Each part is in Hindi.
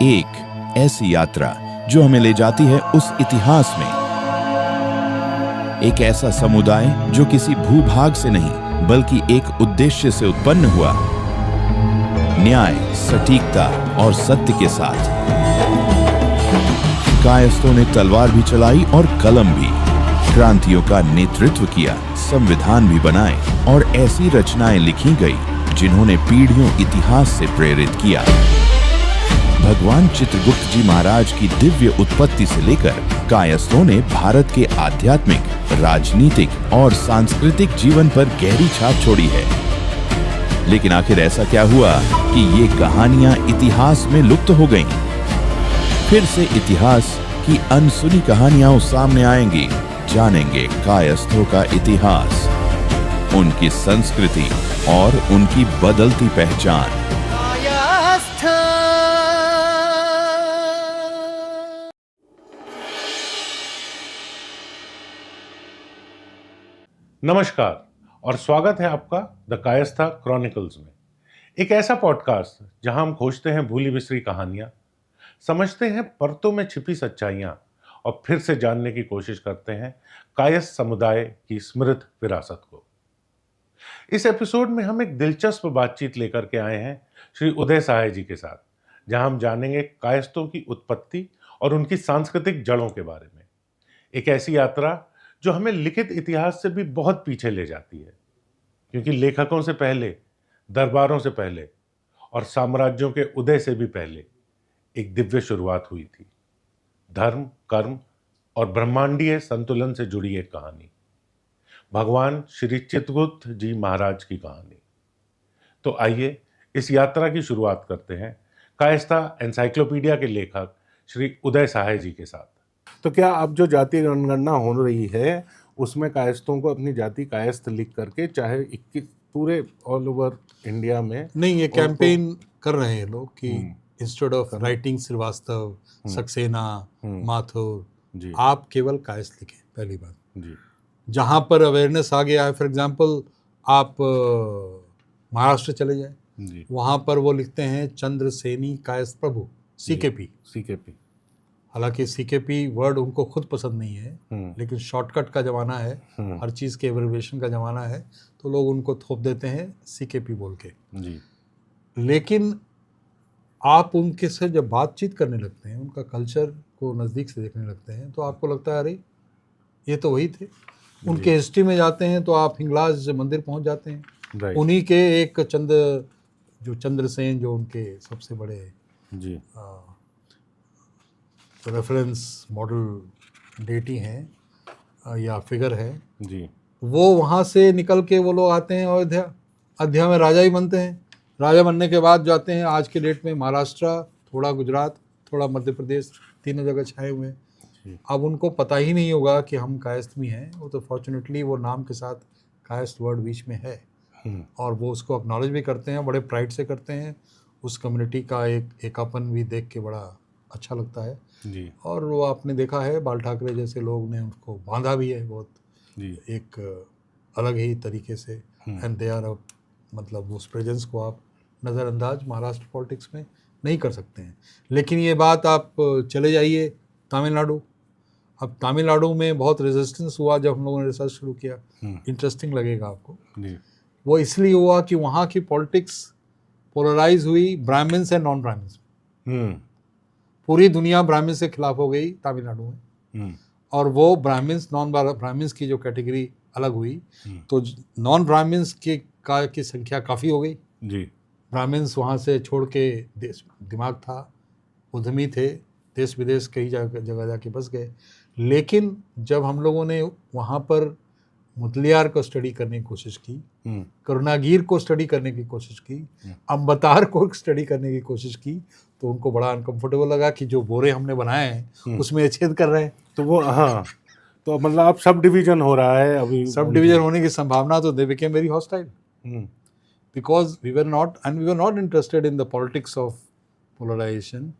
एक ऐसी यात्रा जो हमें ले जाती है उस इतिहास में, एक ऐसा समुदाय जो किसी भूभाग से नहीं बल्कि एक उद्देश्य से उत्पन्न हुआ, न्याय, सटीकता और सत्य के साथ। कायस्थों ने तलवार भी चलाई और कलम भी, क्रांतियों का नेतृत्व किया, संविधान भी बनाए और ऐसी रचनाएं लिखी गई जिन्होंने पीढ़ियों इतिहास से प्रेरित किया। भगवान चित्रगुप्त जी महाराज की दिव्य उत्पत्ति से लेकर कायस्थों ने भारत के आध्यात्मिक, राजनीतिक और सांस्कृतिक जीवन पर गहरी छाप छोड़ी है। लेकिन आखिर ऐसा क्या हुआ कि ये कहानियां इतिहास में लुप्त हो गईं? फिर से इतिहास की अनसुनी कहानियां सामने आएंगी। जानेंगे कायस्थों का इतिहास, उनकी संस्कृति और उनकी बदलती पहचान। नमस्कार और स्वागत है आपका द कायस्था क्रॉनिकल्स में, एक ऐसा पॉडकास्ट जहां हम खोजते हैं भूली बिसरी कहानियां, समझते हैं परतों में छिपी सच्चाइयां और फिर से जानने की कोशिश करते हैं कायस्थ समुदाय की समृद्ध विरासत को। इस एपिसोड में हम एक दिलचस्प बातचीत लेकर के आए हैं श्री उदय सहाय जी के साथ, जहां हम जानेंगे कायस्थों की उत्पत्ति और उनकी सांस्कृतिक जड़ों के बारे में। एक ऐसी यात्रा जो हमें लिखित इतिहास से भी बहुत पीछे ले जाती है, क्योंकि लेखकों से पहले, दरबारों से पहले और साम्राज्यों के उदय से भी पहले एक दिव्य शुरुआत हुई थी। धर्म, कर्म और ब्रह्मांडीय संतुलन से जुड़ी एक कहानी, भगवान श्री चित्रगुप्त जी महाराज की कहानी। तो आइए इस यात्रा की शुरुआत करते हैं कायस्था एनसाइक्लोपीडिया के लेखक श्री उदय सहाय जी के साथ। तो क्या अब जो जातीय जनगणना हो रही है उसमें कायस्थों को अपनी जाति कायस्थ लिख करके, चाहे 21 पूरे ऑल ओवर इंडिया में नहीं, ये कैंपेन कर रहे हैं लोग कि instead of writing Srivastava, Saxena, Mathur, आप केवल कायस्थ लिखें। पहली बात जी, जहाँ पर अवेयरनेस आ गया है, फॉर एग्जांपल आप महाराष्ट्र चले जाए, वहाँ पर वो लिखते हैं चंद्रसेनी कायस्थ प्रभु, सीकेपी। हालांकि सीकेपी वर्ड उनको खुद पसंद नहीं है, लेकिन शॉर्टकट का ज़माना है, हर चीज़ के एब्रिविएशन का ज़माना है, तो लोग उनको थोप देते हैं सीकेपी बोल के जी। लेकिन आप उनके से जब बातचीत करने लगते हैं, उनका कल्चर को नज़दीक से देखने लगते हैं, तो आपको लगता है अरे ये तो वही थे। उनके हिस्ट्री में जाते हैं तो आप हिंगलाज मंदिर पहुंच जाते हैं, उन्हीं के एक चंद्रसेन जो उनके सबसे बड़े जी रेफरेंस मॉडल डेटी हैं या फिगर है जी, वो वहाँ से निकल के वो लोग आते हैं अयोध्या में राजा ही बनते हैं। राजा बनने के बाद जाते हैं, आज के डेट में महाराष्ट्र, थोड़ा गुजरात, थोड़ा मध्य प्रदेश, तीनों जगह छाए हुए हैं। अब उनको पता ही नहीं होगा कि हम कायस्थ भी हैं। वो तो फॉर्चुनेटली वो नाम के साथ कायस्थ वर्ड बीच में है और वो उसको एक्नॉलेज भी करते हैं, बड़े प्राइड से करते हैं। उस कम्युनिटी का एकापन भी देख के बड़ा अच्छा लगता है जी। और वो आपने देखा है, बाल ठाकरे जैसे लोग ने उसको बांधा भी है बहुत जी, एक अलग ही तरीके से। एंड दे आर मतलब उस प्रेजेंस को आप नज़रअंदाज महाराष्ट्र पॉलिटिक्स में नहीं कर सकते हैं। लेकिन ये बात आप चले जाइए तमिलनाडु। अब तमिलनाडु में बहुत रेजिस्टेंस हुआ जब हम लोगों ने रिसर्च शुरू किया। इंटरेस्टिंग लगेगा आपको जी। वो इसलिए हुआ कि वहाँ की पॉलिटिक्स पोलराइज हुई ब्राह्मण्स एंड नॉन ब्राह्मण्स। पूरी दुनिया ब्राह्मण्स के खिलाफ हो गई तमिलनाडु में, और वो ब्राह्मण्स नॉन ब्राह्मण्स की जो कैटेगरी अलग हुई, तो नॉन ब्राह्मण्स की संख्या काफ़ी हो गई जी। ब्राह्मण्स वहाँ से छोड़ के दिमाग था, उद्यमी थे, देश विदेश कई जगह जाके बस गए। लेकिन जब हम लोगों ने वहाँ पर मुदलियार को स्टडी करने की कोशिश की, करुणागीर को स्टडी करने की कोशिश की, अंबतार को स्टडी करने की कोशिश की, तो उनको बड़ा अनकंफर्टेबल लगा कि जो बोरे हमने बनाए हैं उसमें छेद कर रहे हैं। तो वो तो मतलब अब सब डिवीजन हो रहा है। अभी सब डिवीजन होने की संभावना, तो they became very hostile because we were not interested in the politics of polarisation.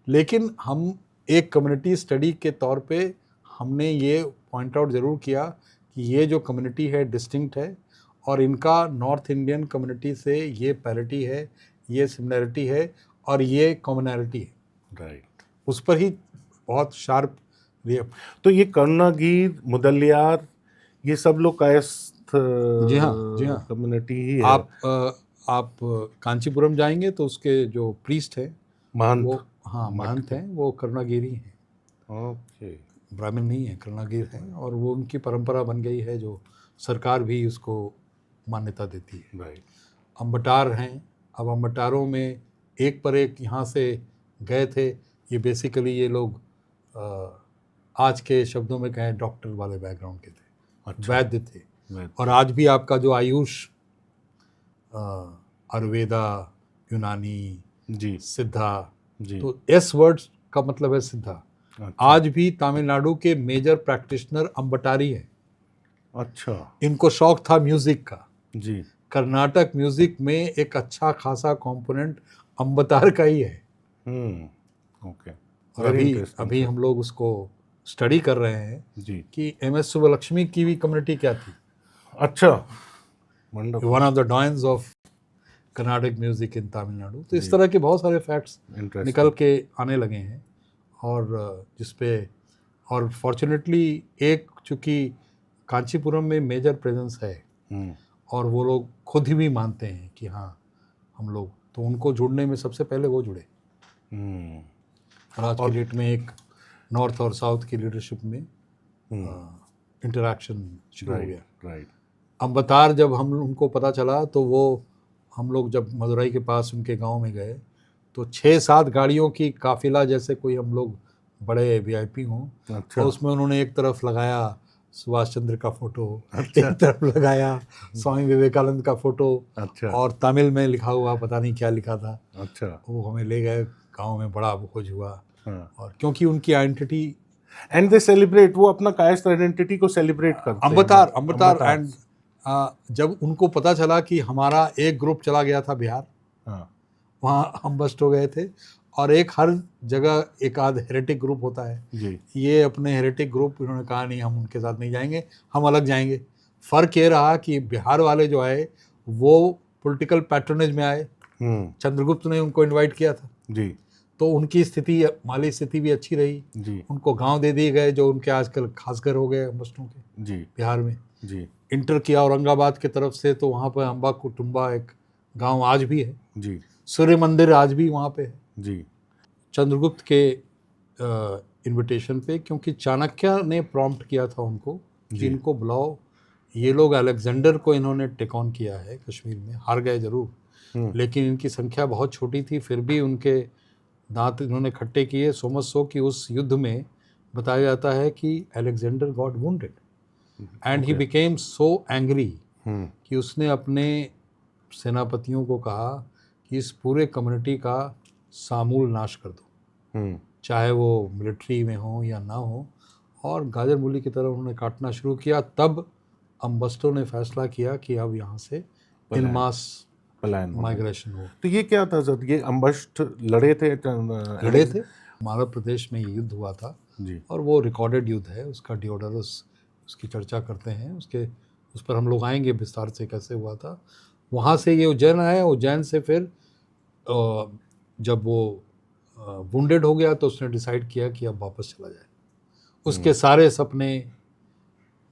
लेकिन हम एक कम्युनिटी स्टडी के तौर पे हमने ये पॉइंट आउट ज़रूर किया कि ये जो कम्युनिटी है डिस्टिंक्ट है और इनका नॉर्थ इंडियन कम्युनिटी से ये पैरिटी है, ये सिमिलरिटी है, और ये कॉमनैलिटी है, राइट। उस पर ही बहुत शार्प रिएक्ट। तो ये कर्णागीर, मुदलियार, ये सब लोग कायस्थ जी हाँ, जी हाँ। कम्युनिटी ही है। आप कांचीपुरम जाएंगे तो उसके जो प्रीस्ट है महंत, वो, हाँ महंत हैं, वो कर्णागिरी हैं। ओके। ब्राह्मण नहीं है, कर्णागिर है, और वो उनकी परंपरा बन गई है जो सरकार भी उसको मान्यता देती है। राइट। अंबटार हैं। अब अंबटारों में एक पर एक यहाँ से गए थे। ये बेसिकली ये लोग आज के शब्दों में कहें डॉक्टर वाले बैकग्राउंड के थे, अच्छा। वैद्य थे। वैद्य। और आज भी आपका जो आयुष, आयुर्वेदा, यूनानी, जी सिद्धा, जी। तो एस वर्ड्स का मतलब है सिद्धा। अच्छा। आज भी तमिलनाडु के मेजर प्रैक्टिशनर अंबटारी हैं। अच्छा इनको शौक था म्यूजिक का। जी। कर्नाटक म्यूजिक में एक अच्छा खासा कंपोनेंट अंबतार का ही है। ओके। और अभी हम लोग उसको स्टडी कर रहे हैं जी कि एम.एस. सुब्बलक्ष्मी की भी कम्युनिटी क्या थी। अच्छा, wonderful. One of the doyens of Carnatic music in Tamil Nadu. तो इस तरह के बहुत सारे फैक्ट्स निकल के आने लगे हैं, और जिसपे, और फॉर्चुनेटली एक चूँकि कांचीपुरम में मेजर प्रेजेंस है, और वो लोग खुद ही भी मानते हैं कि हाँ हम लोग, तो उनको जुड़ने में सबसे पहले वो जुड़े। और आज की डेट में एक नॉर्थ और साउथ की लीडरशिप में इंटरैक्शन शुरू हो गया। राइट। अंबतार जब हम उनको पता चला तो वो, हम लोग जब मदुरई के पास उनके गांव में गए तो 6-7 गाड़ियों की काफिला, जैसे कोई हम लोग बड़े वीआईपी हों। अच्छा। तो उसमें उन्होंने एक तरफ लगाया सुभाष चंद्र का फोटो, अच्छा। एक तरफ लगाया स्वामी विवेकानंद का फोटो, अच्छा। और तमिल में लिखा हुआ पता नहीं क्या लिखा था। अच्छा। वो हमें ले गए गांव में, बड़ा खोज हुआ। हाँ। और क्योंकि उनकी आइडेंटिटी, एंड दे सेलिब्रेट, वो अपना कायस्थ आइडेंटिटी को सेलिब्रेट करते हैं। अंबतार एंड जब उनको पता चला कि हमारा एक ग्रुप चला गया था बिहार, हाँ। वहाँ हम बस्ट हो गए थे, और एक हर जगह एक आध हेरेटिक ग्रुप होता है जी। ये अपने हेरेटिक ग्रुप, इन्होंने कहा नहीं हम उनके साथ नहीं जाएंगे, हम अलग जाएंगे। फ़र्क ये रहा कि बिहार वाले जो आए वो पॉलिटिकल पैट्रोनेज में आए। चंद्रगुप्त ने उनको इनवाइट किया था जी। तो उनकी स्थिति, माली स्थिति भी अच्छी रही जी। उनको गांव दे दिए गए जो उनके आजकल खास घर हो गए बस्टों के जी। बिहार में। जी। इंटर किया औरंगाबाद की तरफ से, तो वहाँ पर अम्बा कुटुम्बा एक गांव आज भी है। जी। सूर्य मंदिर आज भी वहाँ पे है। जी। चंद्रगुप्त के इनविटेशन पे, क्योंकि चाणक्य ने प्रॉम्प्ट किया था उनको कि इनको बुलाओ। ये लोग अलेक्जेंडर को इन्होंने टेक ऑन किया है कश्मीर में, हार गए जरूर, लेकिन इनकी संख्या बहुत छोटी थी, फिर भी उनके दांत इन्होंने खट्टे किए। सो मच सो कि उस युद्ध में बताया जाता है कि Alexander got wounded and he became so angry कि उसने अपने सेनापतियों को कहा कि इस पूरे कम्युनिटी का सामूल नाश कर दो, चाहे वो मिलिट्री में हो या ना हो। और गाजर मूली की तरह उन्होंने काटना शुरू किया। तब अम्बस्टो ने फैसला किया कि अब यहाँ से इन मास पलायन माइग्रेशन हो। तो ये क्या था सर, ये अम्बस्ट लड़े थे? मालवा प्रदेश में ये युद्ध हुआ था जी। और वो रिकॉर्डेड युद्ध है, उसका डियोडोरस उसकी चर्चा करते हैं, उस पर हम लोग आएंगे विस्तार से कैसे हुआ था। वहाँ से ये उज्जैन आया, उज्जैन से फिर जब वो वुंडेड हो गया तो उसने डिसाइड किया कि अब वापस चला जाए। उसके सारे सपने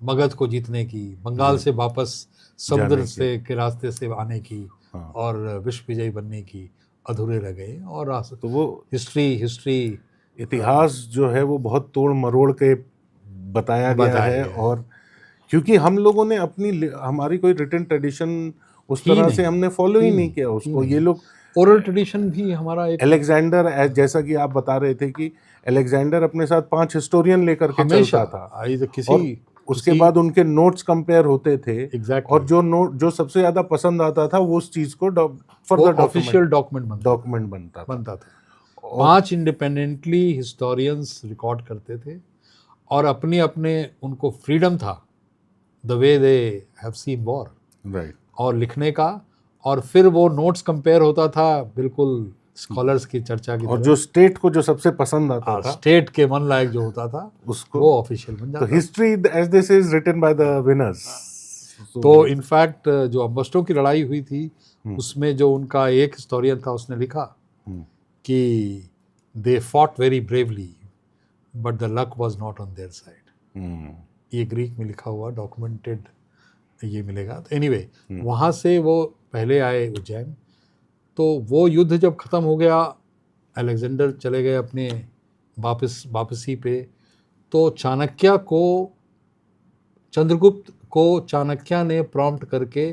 मगध को जीतने की, बंगाल से वापस समुद्र से के रास्ते से आने की और विश्व विजयी बनने की अधूरे रह गए। और तो वो हिस्ट्री इतिहास जो है वो बहुत तोड़ मरोड़ के बताया गया है। और क्योंकि हम लोगों ने हमारी कोई रिटन ट्रेडिशन उस तरह से हमने फॉलो ही नहीं किया उसको। ये लोग ओरल ट्रेडिशन भी हमारा एक, अलेक्जेंडर, जैसा कि आप बता रहे थे कि अलेक्जेंडर अपने साथ 5 हिस्टोरियन लेकर के चलता था। और उसके बाद उनके नोट्स कंपेयर होते थे। और जो सबसे ज्यादा पसंद आता था वो उस चीज को फर्दर ऑफिशियल डॉक्यूमेंट बनता था। 5 इंडिपेंडेंटली हिस्टोरियंस रिकॉर्ड करते थे और अपने उनको फ्रीडम था, the way they have seen war, right, और लिखने का। और फिर वो नोट्स कंपेयर होता था बिल्कुल स्कॉलर्स की चर्चा की। और जो स्टेट को जो सबसे पसंद आता था, स्टेट के मन लायक जो होता था उसको वो ऑफिशियल बन जाता। तो history as this is written by the winners. तो इनफैक्ट जो अम्बस्टो की लड़ाई हुई थी उसमें जो उनका एक हिस्टोरियन था उसने लिखा कि they fought very bravely but the luck was not on their side. ये ग्रीक में लिखा हुआ डॉक्यूमेंटेड ये मिलेगा। तो एनीवे वहाँ से वो पहले आए उज्जैन, तो वो युद्ध जब ख़त्म हो गया, अलेक्जेंडर चले गए अपने वापसी पे, तो चंद्रगुप्त को चाणक्य ने प्रॉम्प्ट करके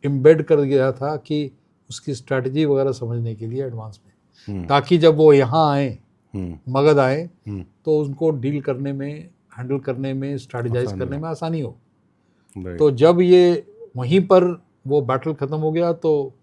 एम्बेड कर दिया था कि उसकी स्ट्रैटेजी वगैरह समझने के लिए एडवांस में, ताकि जब वो यहाँ आए, मगध आए, तो उनको डील करने में, हैंडल करने में, स्ट्रैटेजाइज करने में आसानी हो। तो जब ये वहीं पर वो बैटल ख़त्म हो गया, तो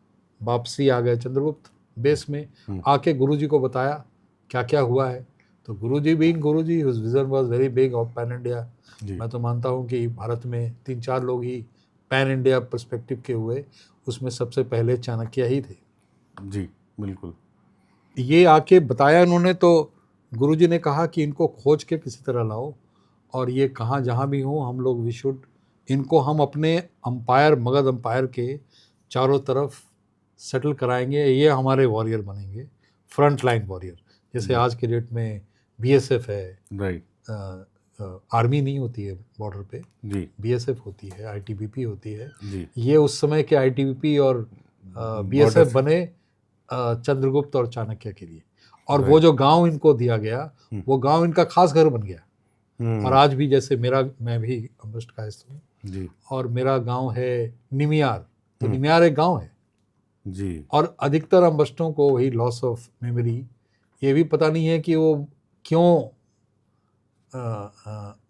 वापसी आ गए चंद्रगुप्त बेस में, आके गुरुजी को बताया क्या क्या हुआ है। तो Guruji being Guruji, his vision was very big of pan India. मैं तो मानता हूँ कि भारत में 3-4 लोग ही पैन इंडिया पर्सपेक्टिव के हुए, उसमें सबसे पहले चाणक्य ही थे। जी बिल्कुल। ये आके बताया इन्होंने, तो गुरुजी ने कहा कि इनको खोज के किसी तरह लाओ, और ये कहाँ जहाँ भी हों, हम लोग इनको हम अपने अंपायर, मगध अंपायर के चारों तरफ सेटल कराएंगे, ये हमारे वॉरियर बनेंगे, फ्रंट लाइन वॉरियर। जैसे आज के डेट में बीएसएफ है, राइट, आर्मी नहीं होती है बॉर्डर पे जी, बीएसएफ होती है, आईटीबीपी होती है जी। ये उस समय के आईटीबीपी और बीएसएफ बने चंद्रगुप्त और चाणक्य के लिए। और वो जो गांव इनको दिया गया, वो गांव इनका खास घर बन गया। और आज भी जैसे मैं भी अम्बष्ट कायस्थ हूँ जी, और मेरा गांव है निमियार, तो निमियार एक गांव है जी। और अधिकतर अम्बष्टों को वही लॉस ऑफ मेमोरी, ये भी पता नहीं है कि वो क्यों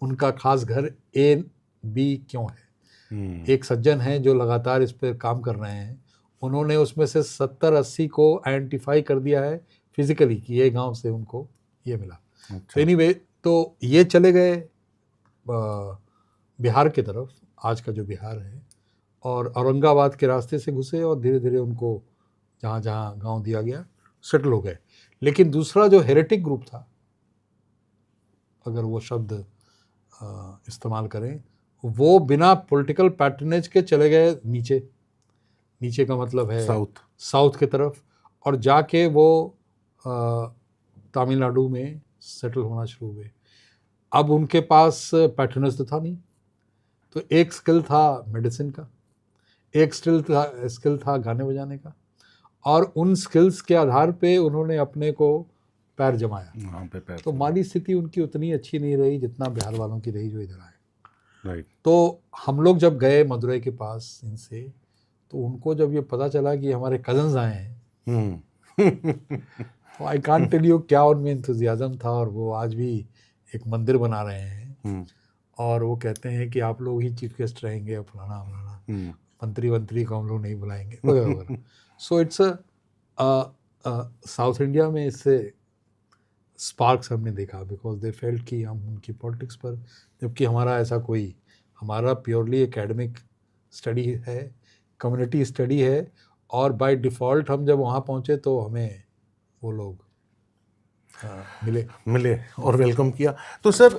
उनका खास घर A-B क्यों है। एक सज्जन हैं जो लगातार इस पर काम कर रहे हैं, उन्होंने उसमें से 70-80 को आइडेंटिफाई कर दिया है फिजिकली कि ये गांव से उनको ये मिला। तो एनीवे, तो ये चले गए बिहार की तरफ, आज का जो बिहार है, और औरंगाबाद के रास्ते से घुसे और धीरे धीरे उनको जहाँ जहाँ गांव दिया गया सेटल हो गए। लेकिन दूसरा जो हेरेटिक ग्रुप था, अगर वो शब्द इस्तेमाल करें, वो बिना पॉलिटिकल पैटर्नेज के चले गए नीचे। नीचे का मतलब है साउथ की तरफ, और जाके वो तमिलनाडु में सेटल होना शुरू हुए। अब उनके पास पैटर्नेज तो था नहीं, तो एक स्किल था मेडिसिन का, एक स्किल था गाने बजाने का, और उन स्किल्स के आधार पे उन्होंने अपने को पैर जमाया वहाँ पे। तो माली स्थिति उनकी उतनी अच्छी नहीं रही जितना बिहार वालों की रही जो इधर आए। राइट। तो हम लोग जब गए मदुरई के पास इनसे, तो उनको जब ये पता चला कि हमारे कजन्स आए हैं, तो आई कांट टेल यू क्या उनमें एंथुसियाज्म था। और वो आज भी एक मंदिर बना रहे हैं, और वो कहते हैं कि आप लोग ही चीफ गेस्ट रहेंगे, फलाना फलाना, मंत्री को हम लोग नहीं बुलाएंगे वगैरह। सो इट्स साउथ इंडिया में इससे स्पार्क्स हमने देखा, बिकॉज दे फेल्ट कि हम उनकी पॉलिटिक्स पर, जबकि हमारा ऐसा कोई, हमारा प्योरली एकेडमिक स्टडी है, कम्युनिटी स्टडी है, और बाय डिफ़ॉल्ट हम जब वहाँ पहुँचे तो हमें वो लोग मिले और वेलकम किया। तो सर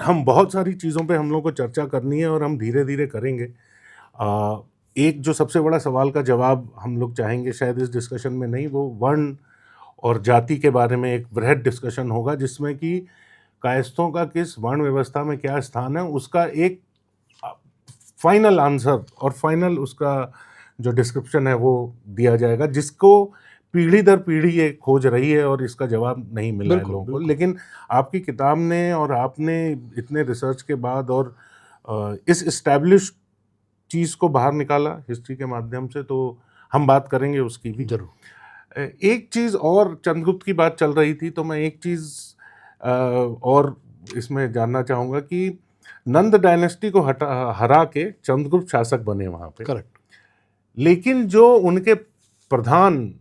हम बहुत सारी चीज़ों पे हम लोग को चर्चा करनी है और हम धीरे धीरे करेंगे। एक जो सबसे बड़ा सवाल का जवाब हम लोग चाहेंगे, शायद इस डिस्कशन में नहीं, वो वर्ण और जाति के बारे में एक बृहद डिस्कशन होगा, जिसमें कि कायस्थों का किस वर्ण व्यवस्था में क्या स्थान है, उसका एक फाइनल आंसर और फाइनल उसका जो डिस्क्रिप्शन है वो दिया जाएगा, जिसको पीढ़ी दर पीढ़ी ये खोज रही है और इसका जवाब नहीं मिला है लोगों को। लेकिन आपकी किताब ने और आपने इतने रिसर्च के बाद और इस इस्टेब्लिश्ड चीज़ को बाहर निकाला हिस्ट्री के माध्यम से, तो हम बात करेंगे उसकी भी जरूर। एक चीज़ और, चंद्रगुप्त की बात चल रही थी, तो मैं एक चीज़ और इसमें जानना चाहूँगा कि नंद डायनेस्टी को हरा के चंद्रगुप्त शासक बने वहाँ पे। करेक्ट। लेकिन जो उनके प्रधान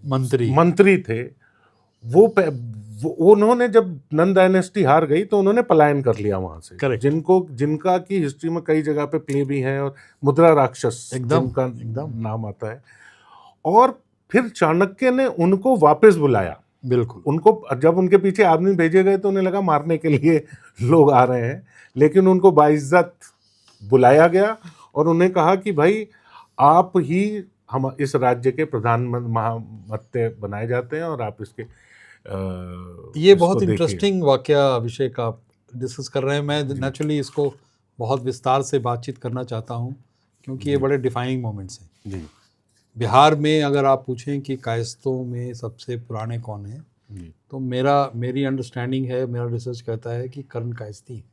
मंत्री थे, वो उन्होंने जब नंद डायनेस्टी हार गई तो उन्होंने पलायन कर लिया वहाँ से। जिनका की हिस्ट्री में कई जगह पे प्ले भी है, और मुद्रा राक्षस जिनका नाम आता है। और फिर चाणक्य ने उनको वापस बुलाया। बिल्कुल। उनको जब उनके पीछे आदमी भेजे गए तो उन्हें लगा मारने के लिए लोग आ रहे हैं, लेकिन उनको बाइज्जत बुलाया गया और उन्हें कहा कि भाई आप ही हम इस राज्य के प्रधानमंत्री महामत्य बनाए जाते हैं और आप इसके ये बहुत इंटरेस्टिंग वाकया विषय का डिस्कस कर रहे हैं। मैं नेचुरली इसको बहुत विस्तार से बातचीत करना चाहता हूँ क्योंकि ये बड़े डिफाइनिंग मोमेंट्स हैं जी। बिहार में अगर आप पूछें कि कायस्थों में सबसे पुराने कौन हैं, तो मेरी अंडरस्टैंडिंग है, मेरा रिसर्च कहता है कि कर्ण कायस्थी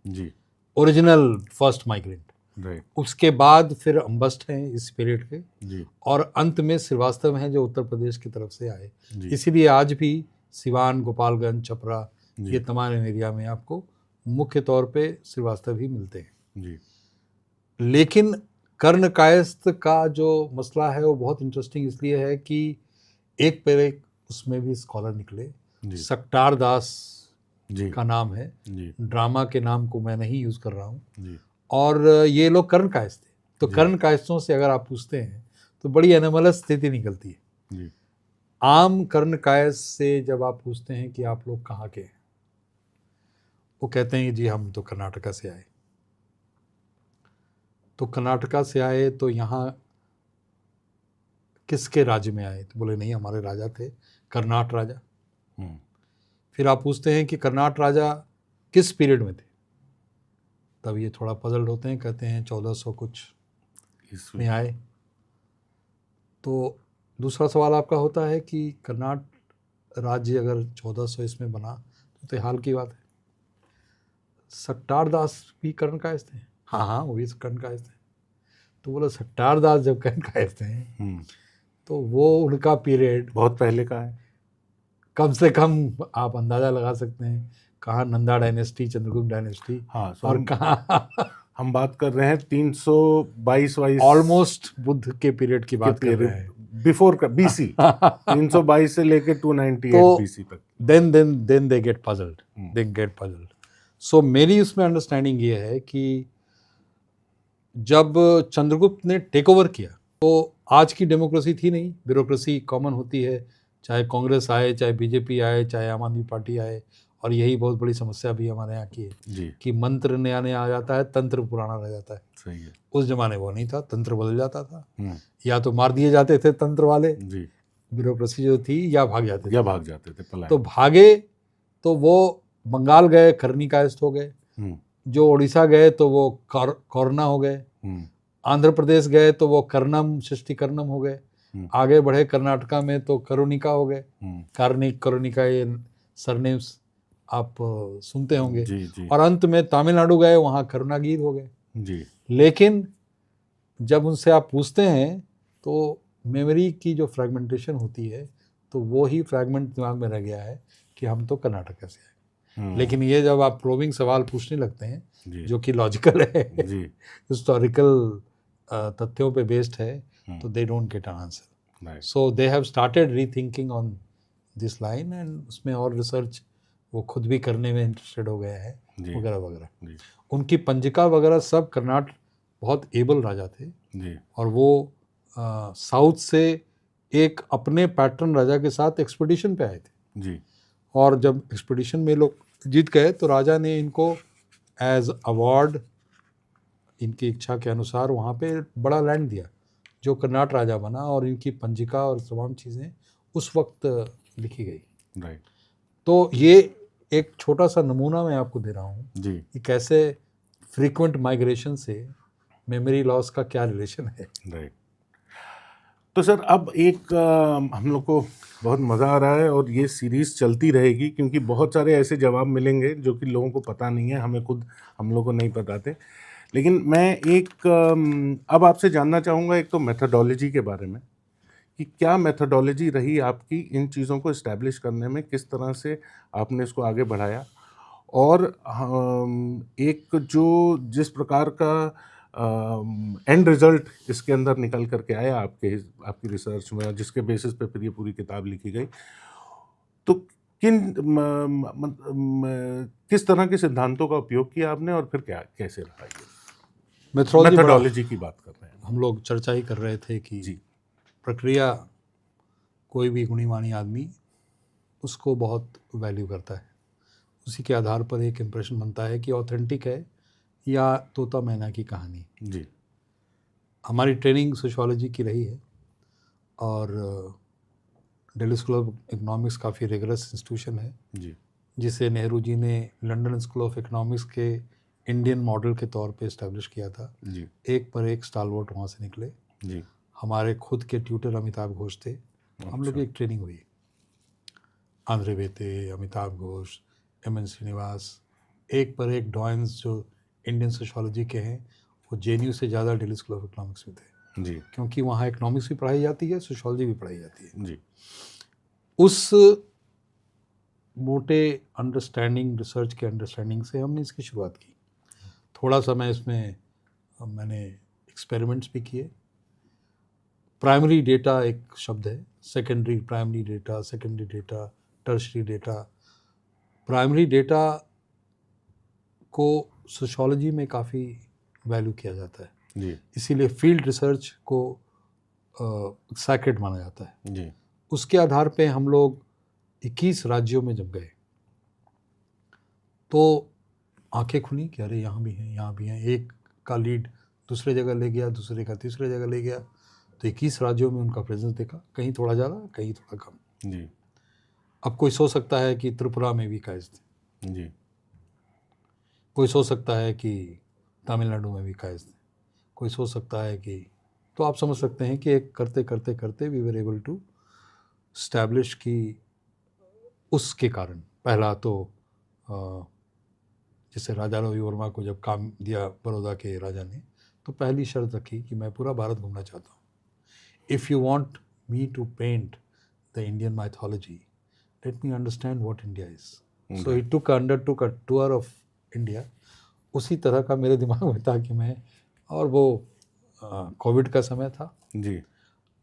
जी, ओरिजिनल फर्स्ट माइग्रेंट। राइट। उसके बाद फिर अंबस्ट हैं इस पीरियड के जी, और अंत में श्रीवास्तव हैं जो उत्तर प्रदेश की तरफ से आए। इसीलिए आज भी सिवान, गोपालगंज, छपरा, ये तमाम एरिया में आपको मुख्य तौर पे श्रीवास्तव ही मिलते हैं जी। लेकिन कर्ण कायस्थ का जो मसला है वो बहुत इंटरेस्टिंग इसलिए है कि एक पर एक उसमें भी स्कॉलर निकले। सक्टार दास जी का नाम है जी। ड्रामा के नाम को मैं नहीं यूज़ कर रहा हूँ। और ये लोग कर्ण कायस्थ थे। तो कर्ण कायस्थों से अगर आप पूछते हैं तो बड़ी एनोमलस स्थिति निकलती है जी। आम कर्ण कायस्थ से जब आप पूछते हैं कि आप लोग कहाँ के हैं, वो कहते हैं जी हम तो कर्नाटका से आए। तो कर्नाटका से आए तो यहाँ किसके राज्य में आए? तो बोले नहीं, हमारे राजा थे कर्नाट राजा। फिर आप पूछते हैं कि कर्नाट राजा किस पीरियड में थे? तब ये थोड़ा पजल्ड होते हैं, कहते हैं 1400 कुछ में आए। तो दूसरा सवाल आपका होता है कि कर्नाट राज्य अगर 1400 इसमें बना तो हाल की बात है। सक्टार दास भी कर्ण कायस्थ थे? हाँ, वो भी कर्ण कायस्थ थे। तो बोला सक्टार दास जब कर्ण कायस्थ हैं तो वो उनका पीरियड बहुत पहले का है। कम से कम आप अंदाज़ा लगा सकते हैं कहाँ नंदा डायनेस्टी, चंद्रगुप्त डायनेस्टी, हाँ, और कहाँ हम बात कर रहे हैं 322 ऑलमोस्ट बुद्ध के पीरियड की बात कर रहे हैं, बिफोर BC 322 से लेके 298 BC तक। Then they get puzzled. So मेरी उसमें अंडरस्टैंडिंग ये है कि जब चंद्रगुप्त ने टेक ओवर किया तो आज की डेमोक्रेसी थी नहीं, ब्यूरोक्रेसी कॉमन होती है, चाहे कांग्रेस आए, चाहे बीजेपी आए, चाहे आम आदमी पार्टी आए। और यही बहुत बड़ी समस्या भी हमारे यहाँ की है कि मंत्र नया नया आ जाता है, तंत्र पुराना रह जाता है। सही है। उस जमाने वो नहीं था, तंत्र बदल जाता था, या तो मार दिए जाते थे तंत्र वाले, ब्यूरोक्रेसी जो थी, या भाग जाते थे। तो भागे तो वो बंगाल गए, कर्णी कायस्थ हो गए। जो उड़ीसा गए तो वो कौरना हो गए। आंध्र प्रदेश गए तो वो कर्णम, सृष्टिकर्णम हो गए। आगे बढ़े कर्नाटका में तो करुणिका हो गए। कार्निक, करुणिका, ये सरनेम्स आप सुनते होंगे। जी। और अंत में तमिलनाडु गए, वहाँ करुणागिर हो गए जी। लेकिन जब उनसे आप पूछते हैं तो मेमोरी की जो फ्रैगमेंटेशन होती है तो वो ही फ्रैगमेंट दिमाग में रह गया है कि हम तो कर्नाटका से आए। लेकिन ये जब आप प्रोबिंग सवाल पूछने लगते हैं जो कि लॉजिकल है, हिस्टोरिकल तथ्यों पे बेस्ड है, तो they don't get an answer. So they have started rethinking on this line and उसमें और रिसर्च वो खुद भी करने में इंटरेस्टेड हो गया है वगैरह वगैरह। उनकी पंजिका वगैरह सब कर्नाट बहुत एबल राजा थे जी। और वो साउथ से एक अपने पैटर्न राजा के साथ एक्सपीडिशन पे आए थे जी। और जब एक्सपीडिशन में लोग जीत गए तो राजा ने इनको एज अवार्ड इनकी इच्छा के अनुसार वहाँ पे बड़ा लैंड दिया जो कर्नाट राजा बना। और इनकी पंजिका और तमाम चीज़ें उस वक्त लिखी गई। राइट। तो ये एक छोटा सा नमूना मैं आपको दे रहा हूँ जी कि कैसे फ्रीक्वेंट माइग्रेशन से मेमोरी लॉस का क्या रिलेशन है। राइट। तो सर अब एक हम लोग को बहुत मज़ा आ रहा है और ये सीरीज़ चलती रहेगी क्योंकि बहुत सारे ऐसे जवाब मिलेंगे जो कि लोगों को पता नहीं है, हमें खुद हम लोग को नहीं पता थे। लेकिन मैं एक अब आपसे जानना चाहूँगा एक तो मेथडोलॉजी के बारे में कि क्या मेथडोलॉजी रही आपकी इन चीज़ों को इस्टेब्लिश करने में, किस तरह से आपने इसको आगे बढ़ाया, और एक जो जिस प्रकार का एंड रिजल्ट इसके अंदर निकल करके आया आपकी रिसर्च में, जिसके बेसिस पे फिर ये पूरी किताब लिखी गई, तो किस तरह के सिद्धांतों का उपयोग किया आपने और फिर कैसे रहा ये? मेथडोलॉजी की बात कर रहे हैं हम लोग, चर्चा ही कर रहे थे कि जी प्रक्रिया कोई भी गुणीमानी आदमी उसको बहुत वैल्यू करता है, उसी के आधार पर एक इम्प्रेशन बनता है कि ऑथेंटिक है या तोता मैना की कहानी। जी हमारी ट्रेनिंग सोशियोलॉजी की रही है और दिल्ली स्कूल ऑफ इकोनॉमिक्स काफ़ी रिगरस इंस्टीट्यूशन है जी जिसे नेहरू जी ने लंदन स्कूल ऑफ इकोनॉमिक्स के इंडियन मॉडल के तौर पे इस्टेब्लिश किया था। जी एक पर एक स्टालवर्ट वहाँ से निकले। जी। हमारे खुद के ट्यूटर अमिताभ घोष थे। हम लोग की एक ट्रेनिंग हुई, आंध्रे बेते, अमिताभ घोष, एम.एन. श्रीनिवास, एक पर एक डॉयंस जो इंडियन सोशियोलॉजी के हैं वो JNU से ज़्यादा दिल्ली स्कूल ऑफ इकोनॉमिक्स में थे जी क्योंकि वहाँ इकोनॉमिक्स भी पढ़ाई जाती है, सोशियोलॉजी भी पढ़ाई जाती है। जी। उस मोटे अंडरस्टैंडिंग, रिसर्च के अंडरस्टैंडिंग से हमने इसकी शुरुआत की। थोड़ा सा मैं इसमें मैंने एक्सपेरिमेंट्स भी किए। प्राइमरी डेटा एक शब्द है, secondary, primary data, secondary data, tertiary data. Primary data को सोशियोलॉजी में काफ़ी वैल्यू किया जाता है जी इसीलिए फील्ड रिसर्च को सैक्रेड माना जाता है जी। उसके आधार पे हम लोग 21 राज्यों में जब गए तो आंखें खुली कि अरे यहाँ भी हैं, यहाँ भी हैं। एक का लीड दूसरे जगह ले गया, दूसरे का तीसरे जगह ले गया, तो 21 राज्यों में उनका प्रेजेंस देखा, कहीं थोड़ा ज़्यादा, कहीं थोड़ा कम। जी अब कोई सोच सकता है कि त्रिपुरा में भी कायज थे, जी कोई सोच सकता है कि तमिलनाडु में भी कायज थे, कोई सोच सकता है कि, तो आप समझ सकते हैं कि एक करते करते करते we were able to establish कि उसके कारण पहला तो जैसे राजा रवि वर्मा को जब काम दिया बड़ौदा के राजा ने, तो पहली शर्त रखी कि मैं पूरा भारत घूमना चाहता हूँ। If you want me to paint the Indian mythology, let me understand what India is. So he took a tour of India. उसी तरह का मेरे दिमाग में था कि मैं, और वो कोविड का समय था जी।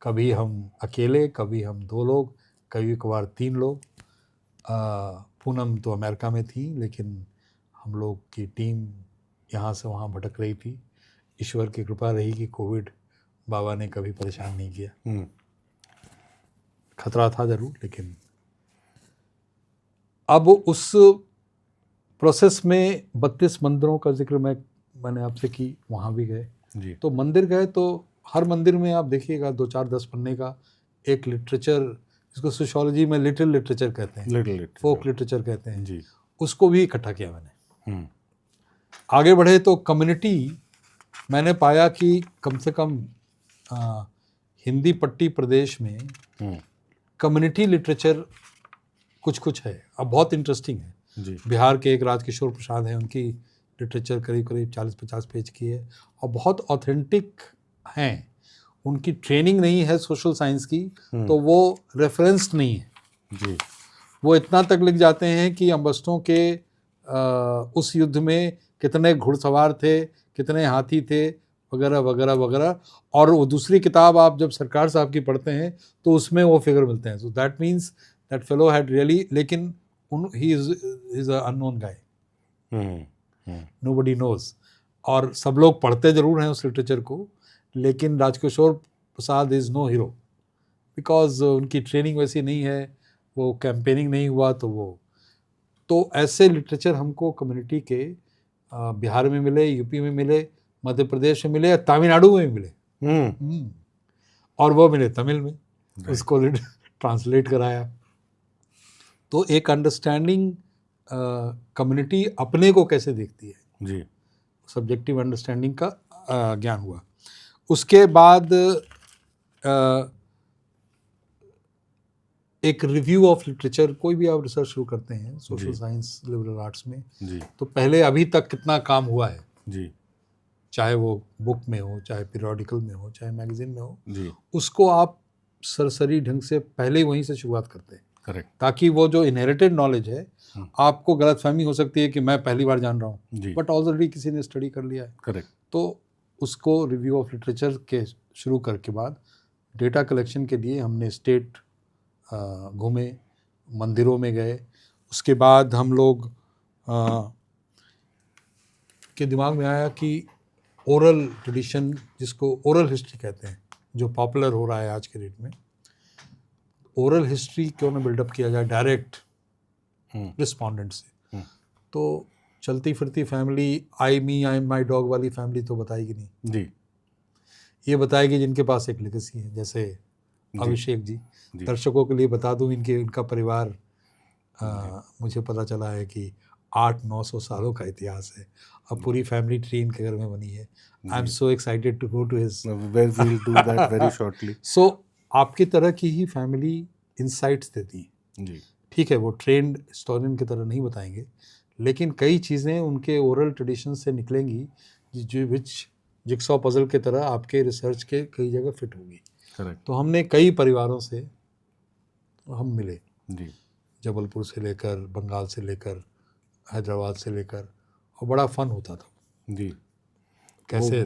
कभी हम अकेले, कभी हम 2 लोग, कभी कभार 3 लोग। पूनम तो अमेरिका में थी, लेकिन हम लोग की टीम यहाँ से वहाँ भटक रही थी। ईश्वर की कृपा रही कि कोविड बाबा ने कभी परेशान नहीं किया। खतरा था ज़रूर, लेकिन अब उस प्रोसेस में 32 मंदिरों का जिक्र मैंने आपसे की, वहाँ भी गए जी। तो मंदिर गए तो हर मंदिर में आप देखिएगा 2-4-10 पन्ने का एक लिटरेचर, जिसको सोशियोलॉजी में लिटिल लिटरेचर कहते हैं, फोक लिटरेचर कहते हैं जी। उसको भी इकट्ठा किया मैंने। आगे बढ़े तो कम्युनिटी, मैंने पाया कि कम से कम हिंदी पट्टी प्रदेश में कम्युनिटी लिटरेचर कुछ है। अब बहुत इंटरेस्टिंग है जी। बिहार के एक राजकिशोर प्रसाद हैं, उनकी लिटरेचर करीब करीब 40-50 पेज की है और बहुत ऑथेंटिक हैं। उनकी ट्रेनिंग नहीं है सोशल साइंस की, तो वो रेफरेंस्ड नहीं है जी। वो इतना तक लिख जाते हैं कि अम्बस्तों के उस युद्ध में कितने घुड़सवार थे, कितने हाथी थे, वगैरह वगैरह वगैरह। और वो दूसरी किताब आप जब सरकार साहब की पढ़ते हैं तो उसमें वो फिगर मिलते हैं। So that means that fellow had really, लेकिन he is a unknown guy, nobody knows. और सब लोग पढ़ते ज़रूर हैं उस लिटरेचर को, लेकिन राजकिशोर प्रसाद इज़ नो हीरो बिकॉज उनकी ट्रेनिंग वैसी नहीं है, वो कैंपेनिंग नहीं हुआ। तो ऐसे लिटरेचर हमको कम्युनिटी के बिहार में मिले, यूपी में मिले, मध्य प्रदेश में मिले, तमिलनाडु में भी मिले। और वो मिले तमिल में, उसको ट्रांसलेट कराया। तो एक अंडरस्टैंडिंग कम्युनिटी अपने को कैसे देखती है जी, सब्जेक्टिव अंडरस्टैंडिंग का ज्ञान हुआ। उसके बाद एक रिव्यू ऑफ लिटरेचर, कोई भी आप रिसर्च शुरू करते हैं सोशल साइंस, लिबरल आर्ट्स में जी, तो पहले अभी तक कितना काम हुआ है जी, चाहे वो बुक में हो, चाहे पीरियोडिकल में हो, चाहे मैगजीन में हो, जी, उसको आप सरसरी ढंग से पहले ही वहीं से शुरुआत करते हैं, करेक्ट, ताकि वो जो इनहेरिटेड नॉलेज है, आपको गलतफहमी हो सकती है कि मैं पहली बार जान रहा हूँ, बट ऑलरेडी किसी ने स्टडी कर लिया है, करेक्ट। तो उसको रिव्यू ऑफ लिटरेचर के शुरू करके बाद डेटा कलेक्शन के लिए हमने स्टेट घूमे, मंदिरों में गए। उसके बाद हम लोग के दिमाग में आया कि ओरल ट्रेडिशन, जिसको ओरल हिस्ट्री कहते हैं, जो पॉपुलर हो रहा है आज के डेट में, ओरल हिस्ट्री क्यों ना बिल्डअप किया जाए डायरेक्ट रिस्पॉन्डेंट से। तो चलती फिरती family, I me I my dog वाली फैमिली तो बताएगी नहीं जी, ये बताएगी जिनके पास एक लेगेसी है। जैसे अभिषेक जी। दर्शकों के लिए बता दूं, इनका परिवार मुझे पता चला है कि 800-900 सालों का इतिहास है। अब पूरी फैमिली ट्री इनके घर में बनी है। I am so excited to go to his, we'll do that very shortly. सो आपकी तरह की ही फैमिली इंसाइट्स देती है जी। ठीक है, वो ट्रेंड हिस्टोरियन की तरह नहीं बताएंगे, लेकिन कई चीज़ें उनके ओरल ट्रेडिशन से निकलेंगी जो विच जिक्सॉ पजल की तरह आपके रिसर्च के कई जगह फिट होगी। करेक्ट। तो हमने कई परिवारों से हम मिले, जी। जबलपुर से लेकर, बंगाल से लेकर, हैदराबाद से लेकर, और बड़ा फन होता था। जी। कैसे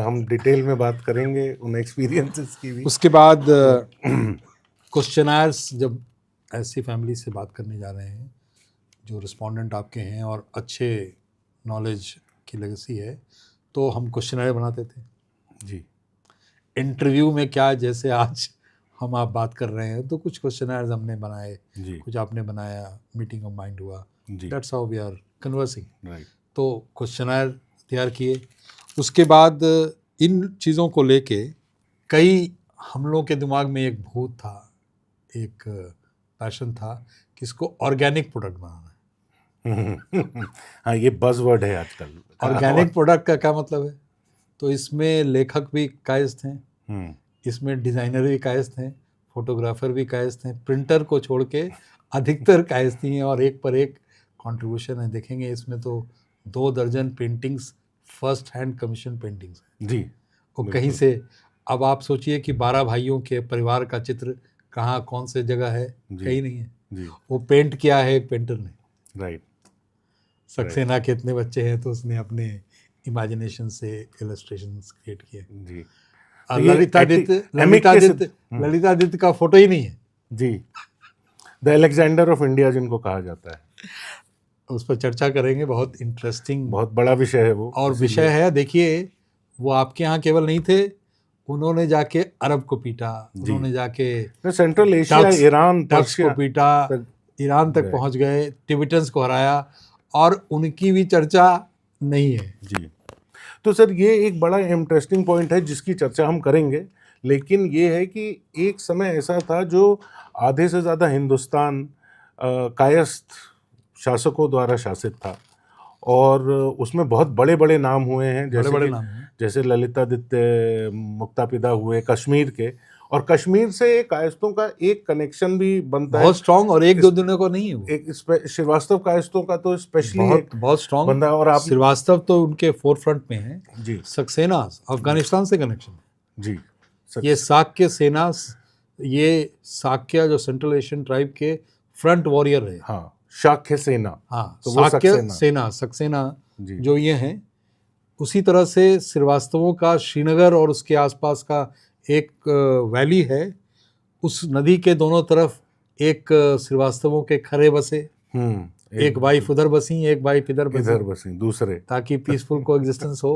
हम डिटेल में बात करेंगे उन एक्सपीरियंसेस की भी। उसके बाद क्वेश्चनर्स, जब ऐसी फैमिली से बात करने जा रहे हैं जो रिस्पोंडेंट आपके हैं और अच्छे नॉलेज की लेगेसी है, तो हम क्वेश्चनर बनाते थे। जी। इंटरव्यू में क्या, जैसे आज हम आप बात कर रहे हैं, तो कुछ क्वेश्चनर्स हमने बनाए, कुछ आपने बनाया, मीटिंग ऑफ माइंड हुआ, that's how we are conversing. Right. तो क्वेश्चनर तैयार किए। उसके बाद इन चीज़ों को लेके कई हम लोगों के दिमाग में एक भूत था, एक पैशन था कि इसको ऑर्गेनिक प्रोडक्ट बनाना है। हाँ, ये बज़वर्ड है आजकल। ऑर्गेनिक प्रोडक्ट का क्या मतलब है? तो इसमें लेखक भी कायस्थ हैं, इसमें डिज़ाइनर भी कायस्थ हैं, फोटोग्राफर भी कायस्थ हैं, प्रिंटर को छोड़ के अधिकतर कायस्थ ही हैं, और एक पर एक कंट्रीब्यूशन है। देखेंगे इसमें तो 2 दर्जन paintings first hand commission paintings हैं जी। वो कहीं से। अब आप सोचिए कि 12 भाइयों के परिवार का चित्र कहाँ कौन से जगह है, कहीं नहीं है जी। वो पेंट किया है एक पेंटर ने। राइट। सक्सेना के इतने बच्चे हैं तो उसने अपने इमेजिनेशन से इलस्ट्रेशंस क्रिएट किए। जी। ललितादित्य का फोटो ही नहीं है। जी। द अलेक्जेंडर ऑफ इंडिया जिनको कहा जाता है, उस पर चर्चा करेंगे। बहुत इंटरेस्टिंग, बहुत बड़ा विषय है वो। और विषय है, देखिए वो आपके यहाँ केवल नहीं थे, उन्होंने जाके अरब को पीटा, उन्होंने जाके सेंट्रल एशिया, ईरान, टर्क्स को पीटा, ईरान तक पहुंच गए, टिबेटन्स को हराया, और उनकी भी चर्चा नहीं है। जी। तो सर ये एक बड़ा इंटरेस्टिंग पॉइंट है जिसकी चर्चा हम करेंगे, लेकिन ये है कि एक समय ऐसा था जो आधे से ज़्यादा हिंदुस्तान कायस्थ शासकों द्वारा शासित था, और उसमें बहुत बड़े बड़े नाम हुए हैं, जैसे ललितादित्य मुक्तापिदा हुए कश्मीर के, और कश्मीर से कायस्थों का एक कनेक्शन भी बनता है बहुत स्ट्रॉन्ग, और एक दो दिनों को नहीं है। एक श्रीवास्तव कायस्थों का तो स्पेशली बहुत स्ट्रॉन्ग बंदा है, और आप श्रीवास्तव तो उनके फोरफ्रंट में है जी। सक्सेना अफगानिस्तान से कनेक्शन है जी। ये साक्य सेना, ये साक्य जो सेंट्रल एशियन ट्राइब के फ्रंट वॉरियर है। हाँ, शाक्य सेना। हाँ, तो साक्य सेना, सक्सेना जो ये हैं, उसी तरह से श्रीवास्तवों का श्रीनगर और उसके आसपास का एक वैली है, उस नदी के दोनों तरफ एक श्रीवास्तवों के खरे बसे, एक वाइफ उधर बसी, एक वाइफ इधर बसी, दूसरे, ताकि पीसफुल को एग्जिस्टेंस हो।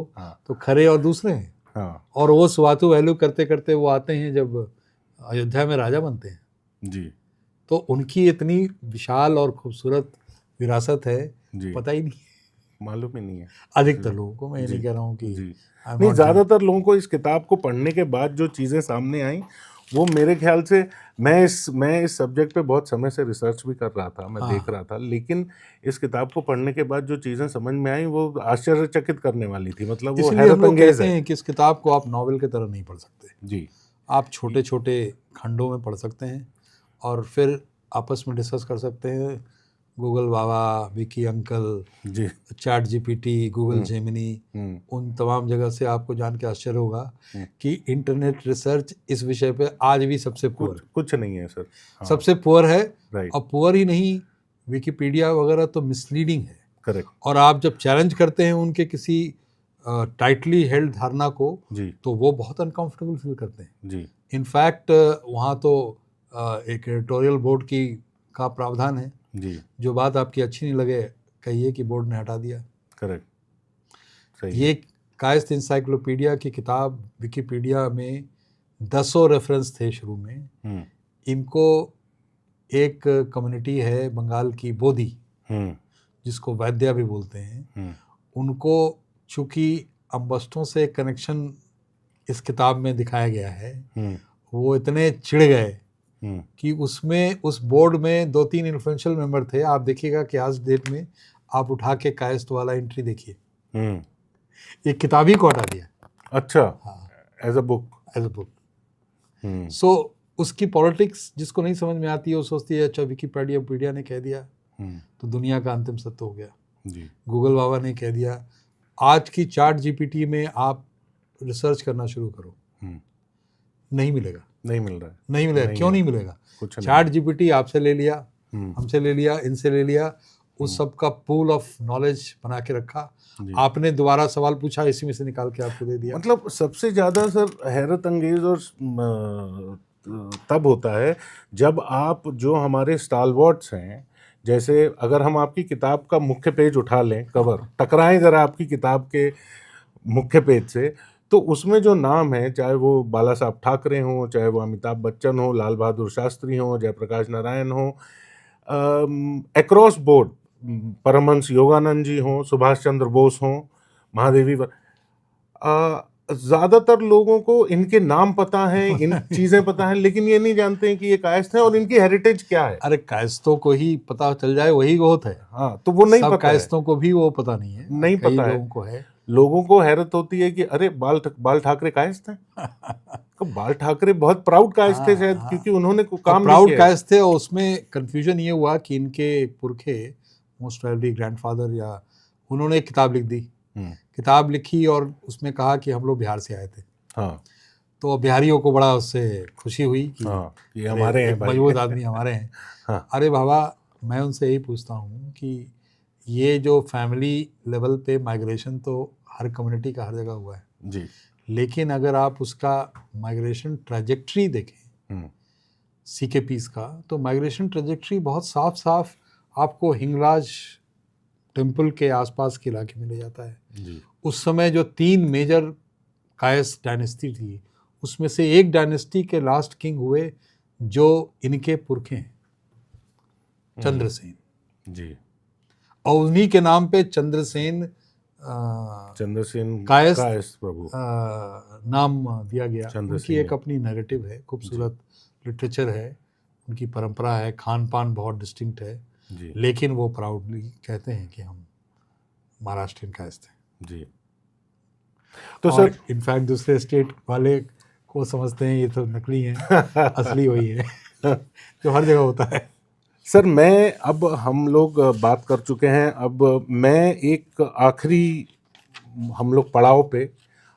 तो खरे और दूसरे हैं। हाँ। और वो स्वातु वैल्यू करते करते वो आते हैं जब अयोध्या में राजा बनते हैं जी। तो उनकी इतनी विशाल और खूबसूरत विरासत है, पता ही नहीं, मालूम ही नहीं है अधिकतर लोगों को। मैं ये नहीं कह रहा हूँ कि नहीं, ज़्यादातर लोगों को इस किताब को पढ़ने के बाद जो चीज़ें सामने आई, वो मेरे ख्याल से, मैं इस सब्जेक्ट पे बहुत समय से रिसर्च भी कर रहा था, मैं देख रहा था, लेकिन इस किताब को पढ़ने के बाद जो चीज़ें समझ में आई वो आश्चर्यचकित करने वाली थी। मतलब वो हैरतअंगेज़ है कि इस किताब को आप नॉवेल की तरह नहीं पढ़ सकते जी। आप छोटे छोटे खंडों में पढ़ सकते हैं और फिर आपस में डिस्कस कर सकते हैं। गूगल बाबा, विकी अंकल जी, चैट जीपीटी, गूगल जेमिनी, उन तमाम जगह से आपको जान के आश्चर्य होगा कि इंटरनेट रिसर्च इस विषय पे आज भी सबसे पुअर, कुछ नहीं है सर। हाँ। सबसे पुअर है। और पुअर ही नहीं, विकिपीडिया वगैरह तो मिसलीडिंग है। करेक्ट। और आप जब चैलेंज करते हैं उनके किसी टाइटली हेल्ड धारणा को जी, तो वो बहुत अनकंफर्टेबल फील करते हैं जी। इनफैक्ट वहाँ तो एक एडिटोरियल बोर्ड का प्रावधान है जी। जो बात आपकी अच्छी नहीं लगे कहिए कि बोर्ड ने हटा दिया। करेक्ट, सही। ये कायस्थ इंसाइक्लोपीडिया की किताब, विकिपीडिया में 10 रेफरेंस थे शुरू में। इनको एक कम्युनिटी है बंगाल की, बोधी, जिसको वैद्या भी बोलते हैं, उनको चूँकि अम्बस्टों से कनेक्शन इस किताब में दिखाया गया है, वो इतने चिढ़ गए कि उसमें उस बोर्ड में 2-3 इन्फ्लुएंशियल मेंबर थे। आप देखिएगा कि आज डेट में आप उठा के कायस्थ वाला एंट्री देखिए, एक किताब ही को हटा दिया। अच्छा, हाँ, एज अ बुक। सो उसकी पॉलिटिक्स जिसको नहीं समझ में आती है वो सोचती है अच्छा विकिपीडिया ने कह दिया तो दुनिया का अंतिम सत्य हो गया जी। गूगल बाबा ने कह दिया। आज की चैट जीपीटी में आप रिसर्च करना शुरू करो, नहीं मिलेगा, नहीं मिल रहा है, नहीं मिलेगा। क्यों नहीं मिलेगा? चैट जीपीटी आपसे ले लिया, हमसे ले लिया, इनसे ले लिया, उस सब का पूल ऑफ नॉलेज बना के रखा, आपने दोबारा सवाल पूछा, इसी में से निकाल के आपको दे दिया। मतलब सबसे ज़्यादा सर हैरत अंगेज और तब होता है जब आप जो हमारे स्टालवर्ट्स हैं, जैसे अगर हम आपकी किताब का मुख्य पेज उठा लें, कवर टकराएं जरा आपकी किताब के मुख्य पेज से, तो उसमें जो नाम है, चाहे वो बाला साहब ठाकरे हों, चाहे वो अमिताभ बच्चन हो, लाल बहादुर शास्त्री हों, जयप्रकाश नारायण हों, अक्रॉस बोर्ड परमहंस योगानंद जी हों, सुभाष चंद्र बोस हों, महादेवी, ज़्यादातर लोगों को इनके नाम पता है, इन चीज़ें पता हैं, लेकिन ये नहीं जानते हैं कि ये कायस्थ हैं और इनकी हेरिटेज क्या है। अरे कायस्थों को ही पता चल जाए वही बहुत है। हाँ, तो वो नहीं पता है। कायस्थों को भी वो पता नहीं है, नहीं पता है। लोगों को हैरत होती है कि अरे बाल ठाकरे कायस्थ हैं। तो बाल ठाकरे बहुत प्राउड कायस्थ थे शायद, क्योंकि उन्होंने काम प्राउड कायस्थ थे। और उसमें कंफ्यूजन ये हुआ कि इनके पुरखे मोस्ट प्रोबेबली ग्रैंडफादर या उन्होंने एक किताब लिख दी, किताब लिखी और उसमें कहा कि हम लोग बिहार से आए थे। हाँ, तो बिहारियों को बड़ा उससे खुशी हुई कि हाँ, ये हमारे हैं, मजबूत आदमी हमारे हैं। हाँ। अरे बाबा, मैं उनसे यही पूछता हूँ कि ये जो फैमिली लेवल पे माइग्रेशन तो हर कम्युनिटी का हर जगह हुआ है जी, लेकिन अगर आप उसका माइग्रेशन ट्रैजेक्टरी देखें सीकेपीस का, तो माइग्रेशन ट्रैजेक्टरी बहुत साफ साफ आपको हिंगलाज टेम्पल के आसपास के इलाके में ले जाता है जी। उस समय जो 3 मेजर कायस्थ डायनेस्टी थी, उसमें से एक डायनेस्टी के लास्ट किंग हुए जो इनके पुरखे हैं, चंद्रसेन जी। और उन्हीं के नाम पे चंद्रसेन कायस्थ प्रभु नाम दिया गया। उनकी एक अपनी नैरेटिव है, खूबसूरत लिटरेचर है, उनकी परंपरा है, खान पान बहुत डिस्टिंक्ट है जी। लेकिन वो प्राउडली कहते हैं कि हम महाराष्ट्रियन कायस्थ हैं जी। तो सर इनफैक्ट दूसरे स्टेट वाले को समझते हैं ये तो नकली हैं, असली वही है जो हर जगह होता है। सर अब हम लोग बात कर चुके हैं, अब मैं एक आखिरी हम लोग पड़ाव पे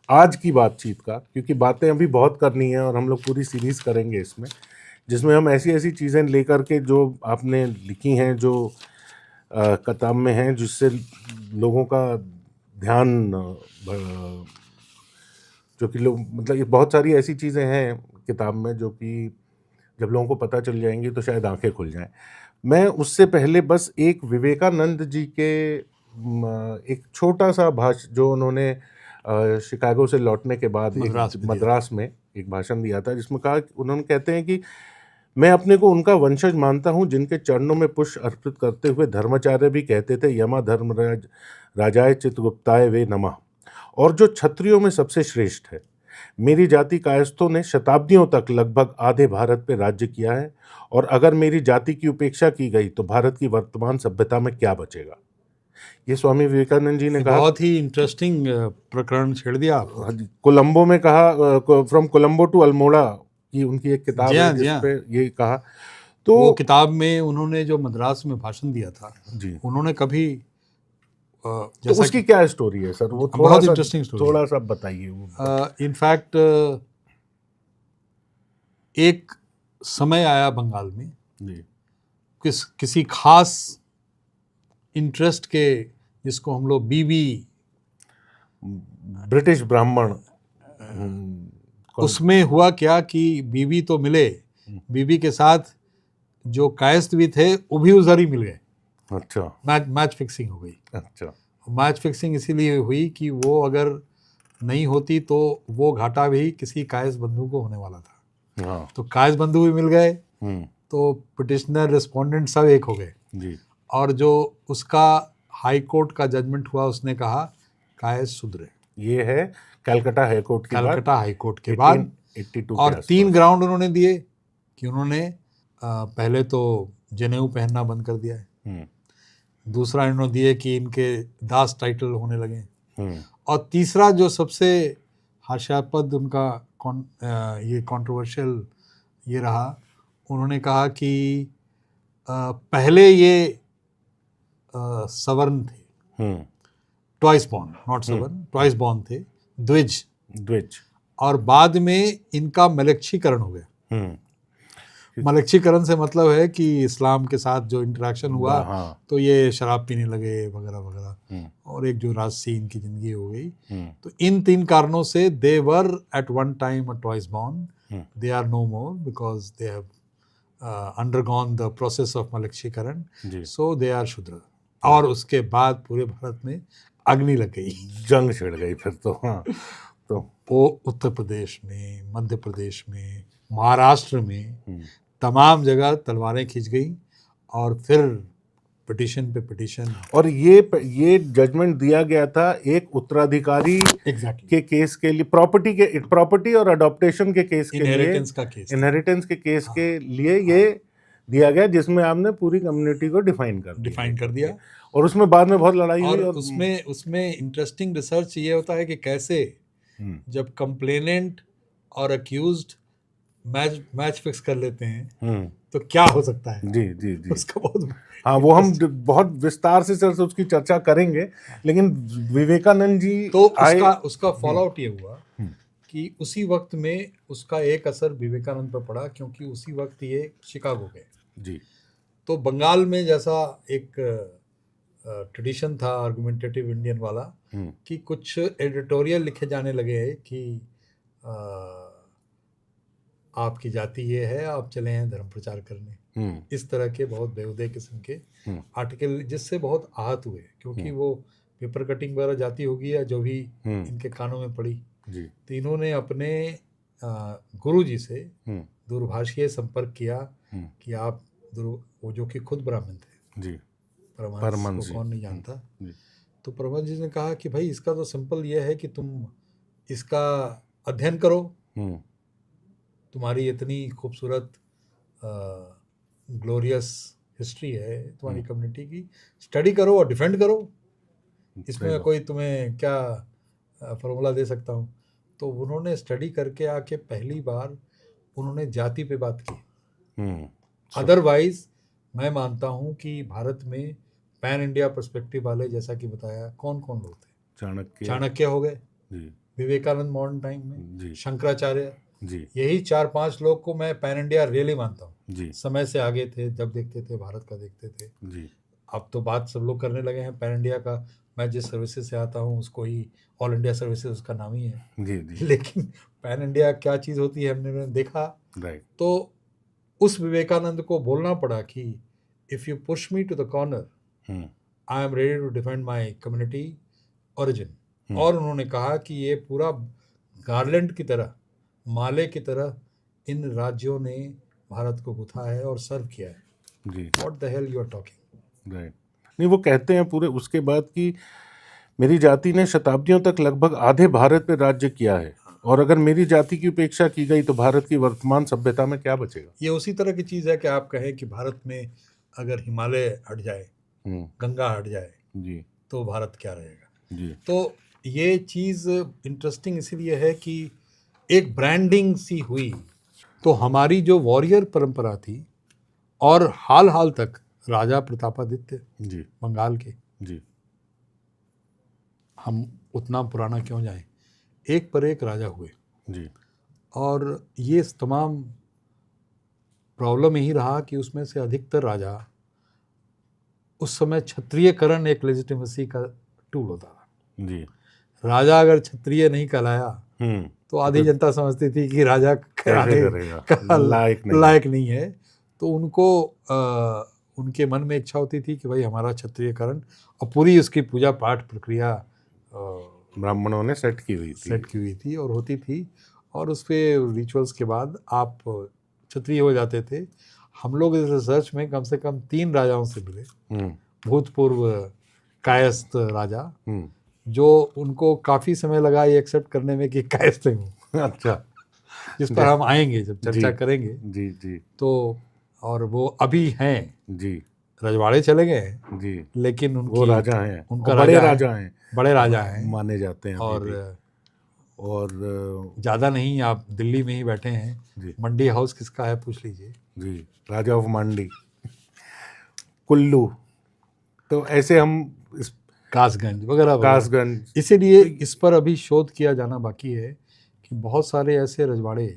आज की बातचीत का, क्योंकि बातें अभी बहुत करनी है और हम लोग पूरी सीरीज़ करेंगे इसमें, जिसमें हम ऐसी ऐसी चीज़ें लेकर के जो आपने लिखी हैं, जो किताब में हैं, जिससे लोगों का ध्यान, जो कि लोग, मतलब ये बहुत सारी ऐसी चीज़ें हैं किताब में जो कि जब लोगों को पता चल जाएंगी तो शायद आंखें खुल जाएं। मैं उससे पहले बस एक विवेकानंद जी के एक छोटा सा भाषण जो उन्होंने शिकागो से लौटने के बाद मद्रास में एक भाषण दिया था, जिसमें कहा, उन्होंने कहते हैं कि मैं अपने को उनका वंशज मानता हूं जिनके चरणों में पुष्प अर्पित करते हुए धर्माचार्य भी कहते थे, यमा धर्मराज राजाय चित्रगुप्ताय वे नमः, और जो क्षत्रियों में सबसे श्रेष्ठ है। मेरी जाति कायस्थों ने शताब्दियों तक लगभग आधे भारत पे राज्य किया है, और अगर मेरी जाति की उपेक्षा की गई तो भारत की वर्तमान सभ्यता में क्या बचेगा। ये स्वामी विवेकानंद जी ने कहा। बहुत ही इंटरेस्टिंग प्रकरण छेड़ दिया आप। कोलंबो में कहा, फ्रॉम कोलंबो टू अल्मोड़ा की उनकी एक किताब है जिसपे ये कहा। तो वो किताब में उन्होंने जो मद्रास में भाषण दिया था जी, उन्होंने कभी तो उसकी क्या स्टोरी है सर? वो बहुत इंटरेस्टिंग स्टोरी, थोड़ा सा बताइए। इनफैक्ट एक समय आया बंगाल में जी, किसी खास इंटरेस्ट के, जिसको हम लोग बीबी, ब्रिटिश ब्राह्मण, उसमें हुआ क्या कि बीबी तो मिले, बीबी के साथ जो कायस्थ भी थे वो भी उधर ही मिल गए। अच्छा, मैच फिक्सिंग हो गई। अच्छा, मैच फिक्सिंग इसीलिए हुई कि वो अगर नहीं होती तो वो घाटा भी किसी कायस्थ बंधु को होने वाला था। हाँ। तो कायस्थ बंधु भी मिल गए, तो पिटिशनर रिस्पोंडेंट सब एक हो गए जी। और जो उसका हाई कोर्ट का जजमेंट हुआ, उसने कहा कायस्थ सुधरे। ये है कलकत्ता हाई कोर्ट की बात, कलकत्ता हाई कोर्ट के बाद 82 और 3 ग्राउंड उन्होंने दिए कि उन्होंने पहले तो जनेऊ पहनना बंद कर दिया है, दूसरा इन्होंने दिए कि इनके दास टाइटल होने लगे, और तीसरा जो सबसे हास्यास्पद उनका ये कंट्रोवर्शियल ये रहा, उन्होंने कहा कि पहले ये सवर्ण थे, ट्वाइस बॉर्न, नॉट सवर्ण, ट्वाइस बॉर्न थे, द्विज, और बाद में इनका मलक्षीकरण हो गया। मलक्षीकरण से मतलब है कि इस्लाम के साथ जो इंटरेक्शन हुआ, तो ये शराब पीने लगे वगैरह वगैरह, और एक जो राजसी इनकी जिंदगी हो गई। तो इन 3 कारणों से they were at one time a twice born, they are no more because they have undergone the process of मलक्षीकरण, सो दे आर शूद्र। और उसके बाद पूरे भारत में अग्नि लग गई, जंग छिड़ गई फिर तो। तो वो उत्तर प्रदेश में, मध्य प्रदेश में, महाराष्ट्र में तमाम जगह तलवारें खींच गई, और फिर पिटीशन पे पिटीशन। और ये जजमेंट दिया गया था एक उत्तराधिकारी के केस के लिए, प्रॉपर्टी और अडॉप्टेशन के केस के लिए, इनहेरिटेंस के केस के लिए ये दिया गया, जिसमें आपने पूरी कम्युनिटी को डिफाइन कर दिया। और उसमें बाद में बहुत लड़ाई हुई। और उसमें इंटरेस्टिंग रिसर्च ये होता है कि कैसे जब कंप्लेनेंट और अक्यूज्ड मैच फिक्स कर लेते हैं तो क्या हो सकता है। जी उसका बहुत, हाँ, वो हम बहुत विस्तार से सर उसकी चर्चा करेंगे। लेकिन विवेकानंद जी तो उसका फॉलो आउट ये हुआ कि उसी वक्त में उसका एक असर विवेकानंद पर पड़ा, क्योंकि उसी वक्त ये शिकागो गए जी। तो बंगाल में जैसा एक ट्रेडिशन था आर्गुमेंटेटिव इंडियन वाला, कि कुछ एडिटोरियल लिखे जाने लगे कि आपकी जाति ये है, आप चले हैं धर्म प्रचार करने, इस तरह के बहुत बेहुदे किस्म के आर्टिकल, जिससे बहुत आहत हुए, क्योंकि वो पेपर कटिंग वगैरह जाती होगी या जो भी इनके कानों में पड़ी। तो इन्होंने अपने गुरु जी से दूरभाषीय संपर्क किया कि आप वो जो कि खुद ब्राह्मण थे जी, परमहंस को कौन नहीं जानता। तो परमहंस जी ने कहा कि भाई इसका तो सिंपल ये है कि तुम इसका अध्ययन करो, तुम्हारी इतनी खूबसूरत ग्लोरियस हिस्ट्री है तुम्हारी कम्युनिटी की, स्टडी करो और डिफेंड करो, इसमें कोई तुम्हें क्या फॉर्मूला दे सकता हूँ। तो उन्होंने स्टडी करके आके पहली बार उन्होंने जाति पे बात की। अदरवाइज मैं मानता हूँ कि भारत में पैन इंडिया पर्सपेक्टिव वाले, जैसा कि बताया, कौन कौन लोग थे? चाणक्य हो गए, विवेकानंद मॉडर्न टाइम में, शंकराचार्य जी, यही 4-5 लोग को मैं पैन इंडिया रियली मानता हूँ। समय से आगे थे, जब देखते थे भारत का देखते थे जी। अब तो बात सब लोग करने लगे हैं पैन इंडिया का। मैं जिस सर्विसेज से आता हूँ उसको ही ऑल इंडिया सर्विसेज उसका नाम ही है जी। लेकिन पैन इंडिया क्या चीज़ होती है हमने देखा। तो उस विवेकानंद को बोलना पड़ा कि if you push me to the corner I am ready to defend my community origin. और उन्होंने कहा कि ये पूरा गार्लैंड की तरह, माले की तरह इन राज्यों ने भारत को गुथा है और सर्व किया है जी। What the hell you are talking. Right. नहीं, वो कहते हैं पूरे उसके बाद कि मेरी जाति ने शताब्दियों तक लगभग आधे भारत पे राज्य किया है, और अगर मेरी जाति की उपेक्षा की गई तो भारत की वर्तमान सभ्यता में क्या बचेगा। ये उसी तरह की चीज़ है कि आप कहें कि भारत में अगर हिमालय हट जाए, गंगा हट जाए जी, तो भारत क्या रहेगा जी। तो ये चीज़ इंटरेस्टिंग इसीलिए है कि एक ब्रांडिंग सी हुई। तो हमारी जो वॉरियर परंपरा थी, और हाल हाल तक राजा प्रतापादित्य जी बंगाल के जी, हम उतना पुराना क्यों जाएं, एक पर एक राजा हुए जी। और ये तमाम प्रॉब्लम यही रहा कि उसमें से अधिकतर राजा, उस समय क्षत्रियकरण एक लेजिटिमेसी का टूल होता था जी। राजा अगर क्षत्रिय नहीं कहलाया तो आधी जनता समझती थी कि राजा लायक नहीं है। तो उनको उनके मन में इच्छा होती थी कि भाई हमारा क्षत्रियकरण, और पूरी उसकी पूजा पाठ प्रक्रिया ब्राह्मणों ने सेट की हुई थी और होती थी। और उस पर रिचुअल्स के बाद आप क्षत्रिय हो जाते थे। हम लोग इस रिसर्च में कम से कम 3 राजाओं से मिले, भूतपूर्व कायस्थ राजा, जो उनको काफ़ी समय लगा ये एक्सेप्ट करने में कि कायस्थ हूँ। अच्छा। जिस पर हम आएंगे जब चर्चा करेंगे। जी जी। तो और वो अभी हैं जी, रजवाड़े चले गए हैं जी, लेकिन उनकी वो राजा हैं, उनका और बड़े राजा है, राजा हैं, बड़े राजा हैं माने जाते हैं अभी भी। और ज़्यादा नहीं, आप दिल्ली में ही बैठे हैं, जी मंडी हाउस किसका है पूछ लीजिए। जी, राजा ऑफ मंडी, कुल्लू। तो ऐसे हम इस कासगंज वगैरह वगैरह। कासगंज, इसीलिए इस पर अभी शोध किया जाना बाकी है कि बहुत सारे ऐसे रजवाड़े,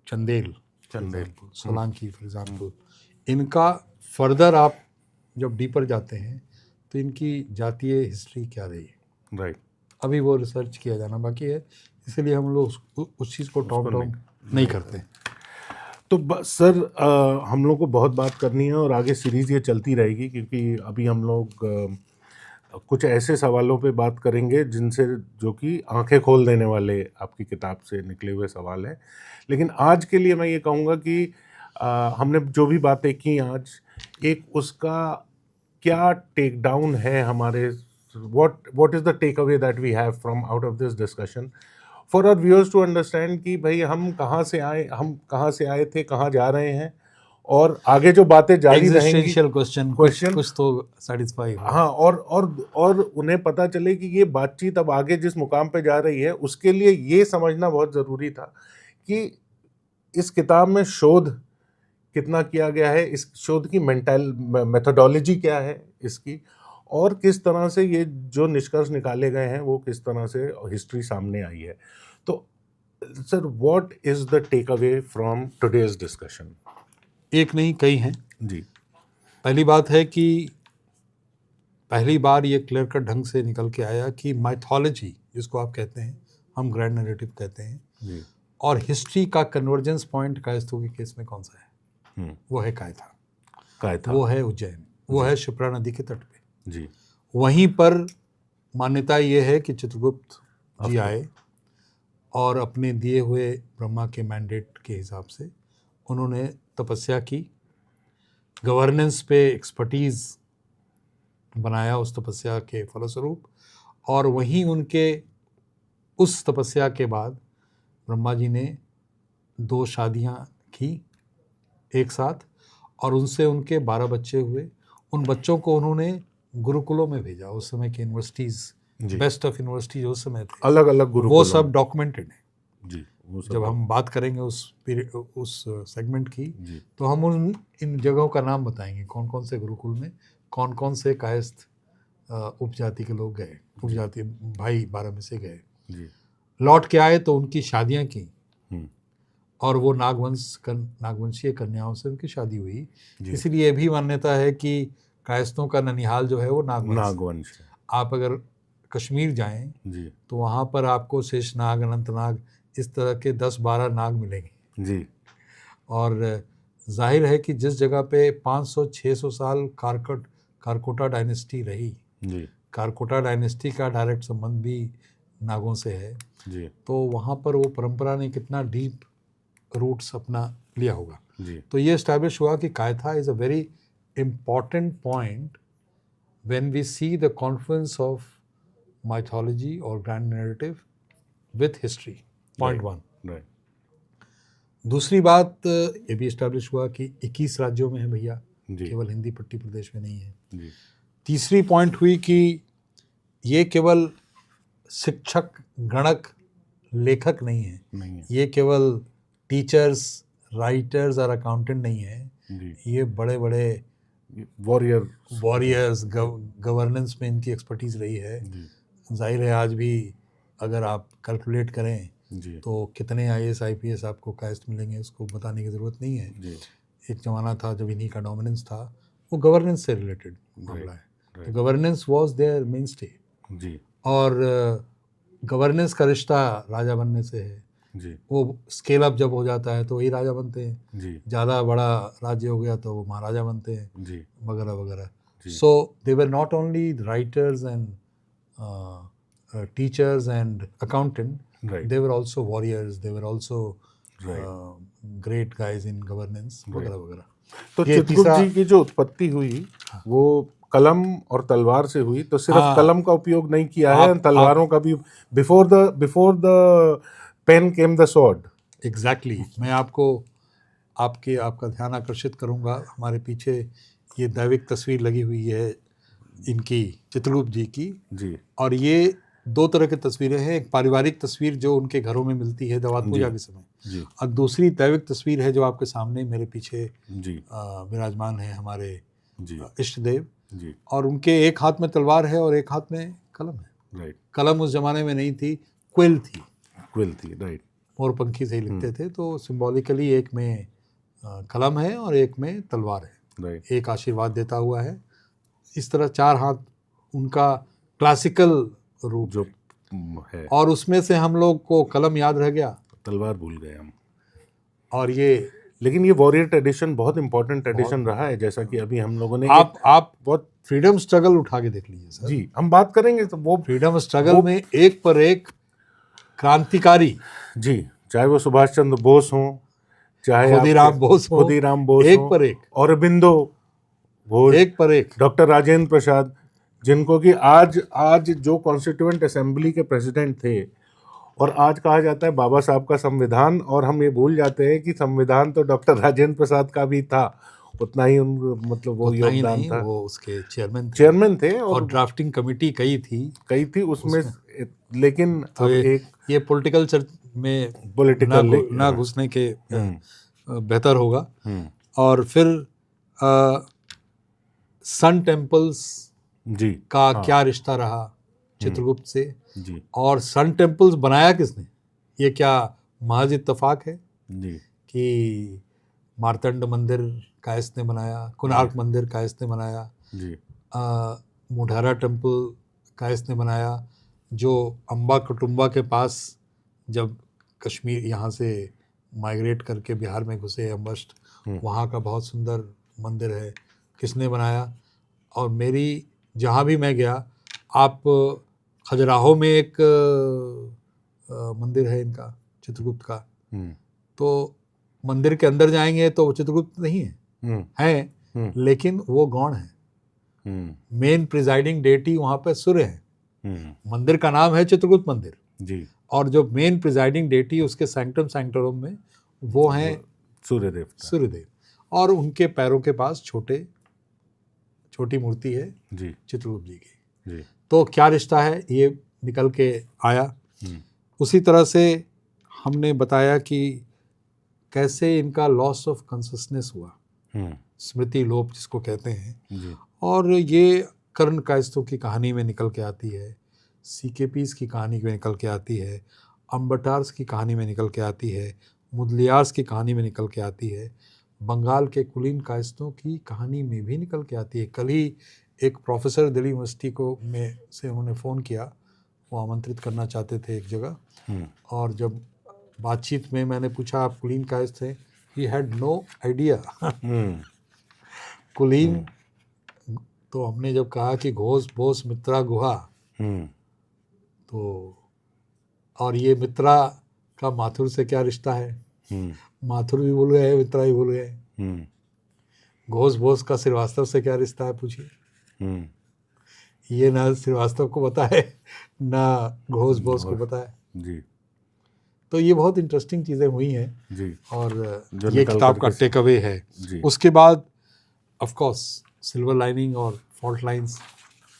चंदेल, सोलंकी फॉर एग्जाम्पल, इनका फर्दर आप जब डीपर जाते हैं तो इनकी जातीय हिस्ट्री क्या रही है, राइट, अभी वो रिसर्च किया जाना बाकी है। इसलिए हम लोग उस चीज़ को टॉप डाउन नहीं करते। तो सर हम लोग को बहुत बात करनी है और आगे सीरीज़ ये चलती रहेगी, क्योंकि अभी हम लोग कुछ ऐसे सवालों पे बात करेंगे जिनसे, जो कि आंखें खोल देने वाले आपकी किताब से निकले हुए सवाल हैं। लेकिन आज के लिए मैं ये कहूँगा कि हमने जो भी बातें की आज, एक उसका क्या टेक डाउन है हमारे, what is the takeaway that we have from out of this discussion for our viewers to understand कि भाई हम कहाँ से आए थे, कहाँ जा रहे हैं, और आगे जो बातें जारी रहेंगी। एक्जिस्टेंशियल क्वेश्चन कुछ तो सेटिस्फाई हो। हाँ, और उन्हें पता चले कि ये बातचीत अब आगे जिस मुकाम पे जा रही है, उसके लिए ये समझना बहुत ज़रूरी था कि इस किताब में शोध कितना किया गया है, इस शोध की मेथोडोलॉजी क्या है इसकी, और किस तरह से ये जो निष्कर्ष निकाले गए हैं वो किस तरह से हिस्ट्री सामने आई है। तो sir, what is the take away from today's discussion? एक नहीं, कई हैं जी। पहली बात है कि पहली बार ये क्लियर कट ढंग से निकल के आया कि माइथोलॉजी, जिसको आप कहते हैं, हम ग्रैंड नैरेटिव कहते हैं जी, और हिस्ट्री का कन्वर्जेंस पॉइंट कायस्थों के केस में कौन सा है? वो है कायथा, वो है उज्जैन, वो है शिप्रा नदी के तट पे। जी। वहीं पर मान्यता ये है कि चित्रगुप्त जी आए और अपने दिए हुए ब्रह्मा के मैंडेट के हिसाब से उन्होंने तपस्या की, गवर्नेंस पे एक्सपर्टीज़ बनाया उस तपस्या के फलस्वरूप, और वहीं उनके उस तपस्या के बाद ब्रह्मा जी ने 2 शादियां की एक साथ और उनसे उनके 12 बच्चे हुए। उन बच्चों को उन्होंने गुरुकुलों में भेजा। उस समय की यूनिवर्सिटीज़, बेस्ट ऑफ यूनिवर्सिटीज उस समय थे, अलग अलग गुरुकुल, वो सब डॉक्यूमेंटेड है जी। जब हम बात करेंगे उस सेगमेंट की, तो हम इन जगहों का नाम बताएंगे, कौन कौन से गुरुकुल में कौन कौन से कायस्थ उपजाति के लोग गए, उपजाति भाई 12 में से गए। लौट के आए तो उनकी शादियां की और वो नागवंशीय कन्याओं से उनकी शादी हुई। इसलिए ये भी मान्यता है कि कायस्थों का ननिहाल जो है वो नागवंश। आप अगर कश्मीर जाएं तो वहाँ पर आपको शेषनाग, अनंतनाग, इस तरह के 10-12 नाग मिलेंगे जी। और जाहिर है कि जिस जगह पे 500-600 साल कारकोटा डायनेस्टी रही जी, कारकोटा डायनेस्टी का डायरेक्ट संबंध भी नागों से है जी, तो वहाँ पर वो परंपरा ने कितना डीप रूट्स अपना लिया होगा जी। तो ये एस्टैब्लिश हुआ कि Kayatha is a very important point when we see the confluence of mythology or grand narrative with history. Point one. Right. दूसरी बात ये भी एस्टैब्लिश हुआ कि 21 राज्यों में है भैया, केवल हिंदी पट्टी प्रदेश में नहीं है जी। तीसरी पॉइंट हुई कि ये केवल शिक्षक, गणक, लेखक नहीं है, ये केवल टीचर्स, राइटर्स और अकाउंटेंट नहीं है जी। ये बड़े बड़े वॉरियर्स, गवर्नेंस में इनकी एक्सपर्टीज़ रही है। जाहिर है आज भी अगर आप कैलकुलेट करें तो कितने IAS IPS आपको कायस्थ मिलेंगे, उसको बताने की ज़रूरत नहीं है जी। एक ज़माना था जब इन्हीं का डोमिनेंस था, वो गवर्नेंस से रिलेटेड मामला है। तो governance was their mainstay जी। और गवर्नेंस का रिश्ता राजा बनने से है जी। वो स्केल अप जब हो जाता है तो वही राजा बनते हैं जी। ज़्यादा बड़ा राज्य हो गया तो वो महाराजा बनते हैं जी, वगैरह वगैरह। So they were not only writers and teachers and accountant, they were also warriors, they were also great guys in governance वगैरह वगैरह। तो चित्रगुप्त जी की जो उत्पत्ति हुई वो कलम और तलवार से हुई, तो सिर्फ कलम का उपयोग नहीं किया है, तलवारों का भी, before the pen came the sword. Exactly मैं आपका ध्यान आकर्षित करूंगा। हमारे पीछे ये दैविक तस्वीर लगी हुई है इनकी, चित्रगुप्त जी की जी। और ये दो तरह की तस्वीरें हैं। एक पारिवारिक तस्वीर जो उनके घरों में मिलती है दवात पूजा के समय जी। और दूसरी दैविक तस्वीर है जो आपके सामने मेरे पीछे जी विराजमान है हमारे जी इष्ट देव जी। और उनके एक हाथ में तलवार है और एक हाथ में कलम है। राइट। कलम उस जमाने में नहीं थी, क्विल थी। राइट। मोरपंखी से ही लिखते थे, तो सिंबॉलिकली एक में कलम है और एक में तलवार है। राइट। एक आशीर्वाद देता हुआ है। इस तरह चार हाथ उनका क्लासिकल रूप जो है। और उसमें से हम लोग को कलम याद रह गया, तलवार भूल गए हम। और ये लेकिन ये वॉरियर ट्रेडिशन बहुत इंपॉर्टेंट ट्रेडिशन रहा है, जैसा कि अभी हम लोगों ने आप बहुत फ्रीडम स्ट्रगल उठा के देख लीजिए सर। जी, हम बात करेंगे तो वो फ्रीडम स्ट्रगल में एक पर एक क्रांतिकारी, जी, चाहे वो सुभाष चंद्र बोस हों, चाहे खुदीराम बोस हो, खुदीराम बोस एक हों, पर एक, औरबिंदो घोष, एक पर एक, डॉक्टर राजेंद्र प्रसाद, जिनको कि आज जो कॉन्स्टिट्यूएंट असेंबली के प्रेसिडेंट थे और आज कहा जाता है बाबा साहब का संविधान, और हम ये भूल जाते हैं कि संविधान तो डॉक्टर राजेंद्र प्रसाद का भी था, उतना ही मतलब वो योगदान था। वो उसके चेयरमैन थे और ड्राफ्टिंग कमेटी कई थी उसमें लेकिन तो अब एक ये पॉलिटिकल में पॉलिटिकल ना घुसने के बेहतर होगा। और फिर सन टेम्पल्स जी का क्या रिश्ता रहा चित्रगुप्त से जी, और सन टेम्पल्स बनाया किसने? ये क्या महज इत्तेफाक है जी कि मार्तंड मंदिर कायस्थ ने बनाया, कोणार्क मंदिर कायस्थ ने बनाया जी, मोढेरा टेम्पल कायस्थ ने बनाया, जो अम्बा कुटुम्बा के पास जब कश्मीर यहाँ से माइग्रेट करके बिहार में घुसे अम्बस्ट, वहाँ का बहुत सुंदर मंदिर है, किसने बनाया? और मेरी जहाँ भी मैं गया, आप खजुराहो में एक मंदिर है इनका चित्रगुप्त का, तो मंदिर के अंदर जाएंगे तो चित्रगुप्त नहीं है, लेकिन वो गौण है। मेन प्रिजाइडिंग डेटी वहाँ पे सूर्य है। मंदिर का नाम है चित्रगुप्त मंदिर जी, और जो मेन प्रिजाइडिंग डेटी उसके सैंक्टम सैंक्टोरम में वो हैं सूर्यदेव और उनके पैरों के पास छोटी मूर्ति है जी, चित्रगुप्त जी की। जी। तो क्या रिश्ता है ये निकल के आया। उसी तरह से हमने बताया कि कैसे इनका लॉस ऑफ कॉन्शसनेस हुआ, स्मृति लोप जिसको कहते हैं जी। और ये कर्ण कायस्थों की कहानी में निकल के आती है, सीकेपीस की कहानी में निकल के आती है, अम्बटार्स की कहानी में निकल के आती है, मुदलियार्स की कहानी में निकल के आती है, बंगाल के कुलीन कायस्थों की कहानी में भी निकल के आती है। कल ही एक प्रोफेसर दिल्ली यूनिवर्सिटी में से उन्होंने फ़ोन किया, वो आमंत्रित करना चाहते थे एक जगह, और जब बातचीत में मैंने पूछा आप कुलीन कायस्थ हैं, ही हैड नो आइडिया। कुलीन तो हमने जब कहा कि घोष बोस मित्रा गुहा, तो और ये मित्रा का माथुर से क्या रिश्ता है? माथुर भी भूल गए, मित्रा भी भूल गए। घोष बोस का श्रीवास्तव से क्या रिश्ता है पूछिए। ये ना श्रीवास्तव को पता है ना घोष बोस को पता है जी। तो ये बहुत इंटरेस्टिंग चीज़ें हुई हैं जी, और ये किताब का टेक अवे है जी। उसके बाद ऑफ कोर्स सिल्वर लाइनिंग और फॉल्ट लाइंस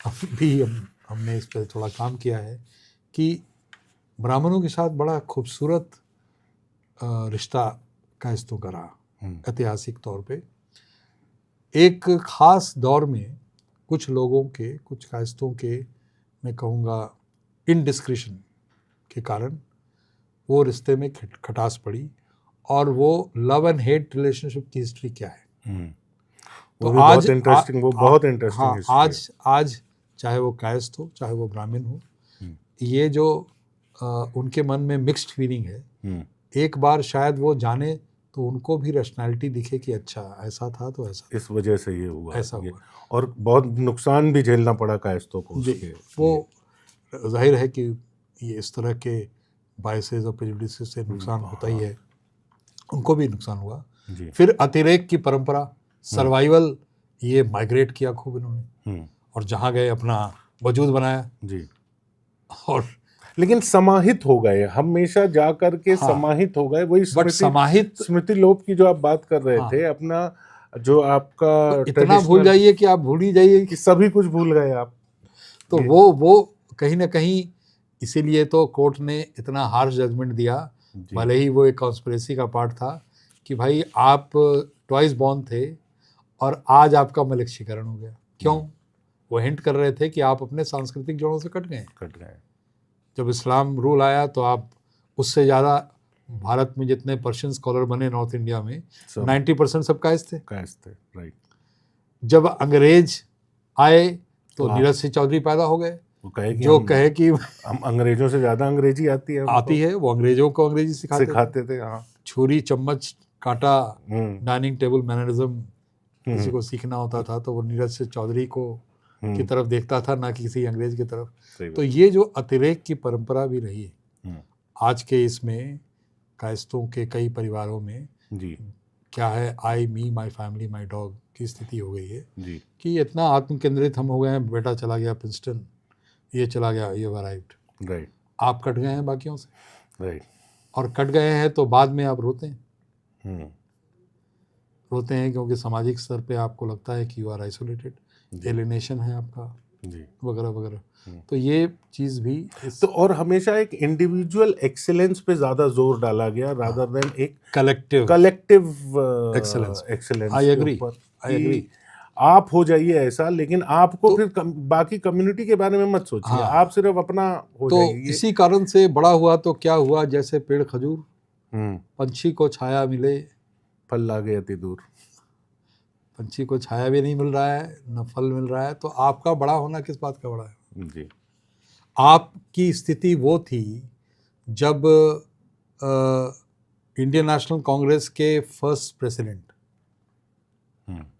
भी हमने इस पर थोड़ा काम किया है कि ब्राह्मणों के साथ बड़ा खूबसूरत रिश्ता कायस्थों का रहा ऐतिहासिक तौर पे। एक ख़ास दौर में कुछ लोगों के, कुछ कायस्थों के, मैं कहूँगा इनडिस्क्रिशन के कारण वो रिश्ते में खटास पड़ी, और वो लव एंड हेट रिलेशनशिप की हिस्ट्री क्या है तो आज बहुत इंटरेस्टिंग, वो बहुत इंटरेस्टिंग। हाँ, आज चाहे वो कायस्थ हो चाहे वो ब्राह्मण हो, ये जो उनके मन में मिक्स्ड फीलिंग है, एक बार शायद वो जाने तो उनको भी रैशनैलिटी दिखे कि अच्छा ऐसा था तो ऐसा, इस वजह से ये हुआ, ऐसा हुआ, और बहुत नुकसान भी झेलना पड़ा कायस्थों को उसके। वो जाहिर है कि ये इस तरह के बायसेस और प्रेजुडिसेस से नुकसान होता ही है, उनको भी नुकसान हुआ। फिर अतिरेक की परंपरा, सर्वाइवल, ये माइग्रेट किया खूब इन्होंने और जहाँ गए अपना वजूद बनाया जी। और लेकिन समाहित हो गए, हमेशा जा करके हाँ, समाहित हो गए। वही बट समाहित स्मृति लोप की जो आप बात कर रहे हाँ, थे, अपना जो आपका तो इतना भूल जाइए कि आप भूल ही जाइए कि सभी कुछ भूल गए आप। तो वो कहीं ना कहीं, इसीलिए तो कोर्ट ने इतना हार्श जजमेंट दिया, भले ही वो एक कॉन्स्पिरेसी का पार्ट था कि भाई आप ट्वाइस बॉर्न थे और आज आपका मलक्षीकरण हो गया। क्यों? वो हिंट कर रहे थे कि आप अपने सांस्कृतिक जोड़ों से कट गए। जब इस्लाम रूल आया तो आप उससे ज़्यादा, भारत में जितने पर्शियन स्कॉलर बने नॉर्थ इंडिया में 90% सब कायस्थ थे। राइट। जब अंग्रेज आए तो नीरज सिंह चौधरी पैदा हो गए, जो कहे कि हम अंग्रेजों से ज्यादा अंग्रेजी आती है। वो अंग्रेजों को अंग्रेजी सिखाते थे। हाँ, छुरी चम्मच कांटा, डाइनिंग टेबल मैनरिज्म किसी को सीखना होता था तो वो नीरज सिंह चौधरी को की तरफ देखता था, ना कि किसी अंग्रेज की तरफ। तो ये जो अतिरेक की परंपरा भी रही है आज के इसमें कायस्थों के कई परिवारों में जी, क्या है, आई मी माई फैमिली माई डॉग की स्थिति हो गई है जी, कि इतना आत्म केंद्रित हम हो गए हैं, बेटा चला गया प्रिंसटन, ये चला गया, ये अराइव्ड, राइट, आप कट गए हैं बाकियों से, राइट, और कट गए हैं तो बाद में आप रोते हैं। रोते हैं क्योंकि सामाजिक स्तर पे आपको लगता है कि यू आर आइसोलेटेड, एलिनेशन है आपका जी, वगैरह वगैरह। तो ये चीज़ भी तो और हमेशा एक इंडिविजुअल एक्सेलेंस पे ज़्यादा जोर डाला गया रादर देन एक कलेक्टिव एक्सेलेंस। I agree. आप हो जाइए ऐसा, लेकिन आपको तो, फिर बाकी कम्युनिटी के बारे में मत सोचिए। हाँ, आप सिर्फ अपना हो जाइए। तो इसी कारण से बड़ा हुआ तो क्या हुआ, जैसे पेड़ खजूर, पंछी को छाया मिले फल लागे अति दूर, पंछी को छाया भी नहीं मिल रहा है न फल मिल रहा है, तो आपका बड़ा होना किस बात का बड़ा है जी। आपकी स्थिति वो थी जब इंडियन नेशनल कांग्रेस के फर्स्ट प्रेसिडेंट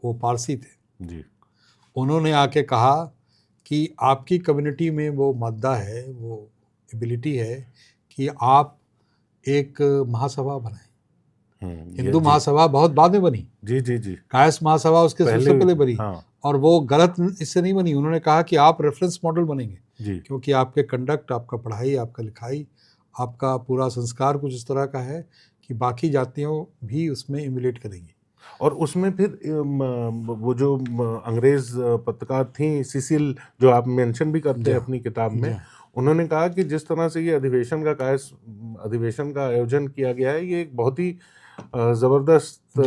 वो पारसी थे जी, उन्होंने आके कहा कि आपकी कम्युनिटी में वो मादा है, वो एबिलिटी है कि आप एक महासभा बनाएं। हिंदू महासभा बहुत बाद में बनी जी जी जी, कायस्थ महासभा उसके सबसे पहले बनी। हाँ। और वो गलत इससे नहीं बनी, उन्होंने कहा कि आप रेफरेंस मॉडल बनेंगे जी, क्योंकि आपके कंडक्ट, आपका पढ़ाई, आपका लिखाई, आपका पूरा संस्कार कुछ इस तरह का है कि बाकी जातियों भी उसमें इम्युलेट करेंगी। और उसमें फिर वो जो अंग्रेज पत्रकार थी सिसिल, जो आप मेंशन भी करते हैं अपनी किताब में, उन्होंने कहा कि जिस तरह से ये अधिवेशन का आयोजन किया गया है, ये एक बहुत ही जबरदस्त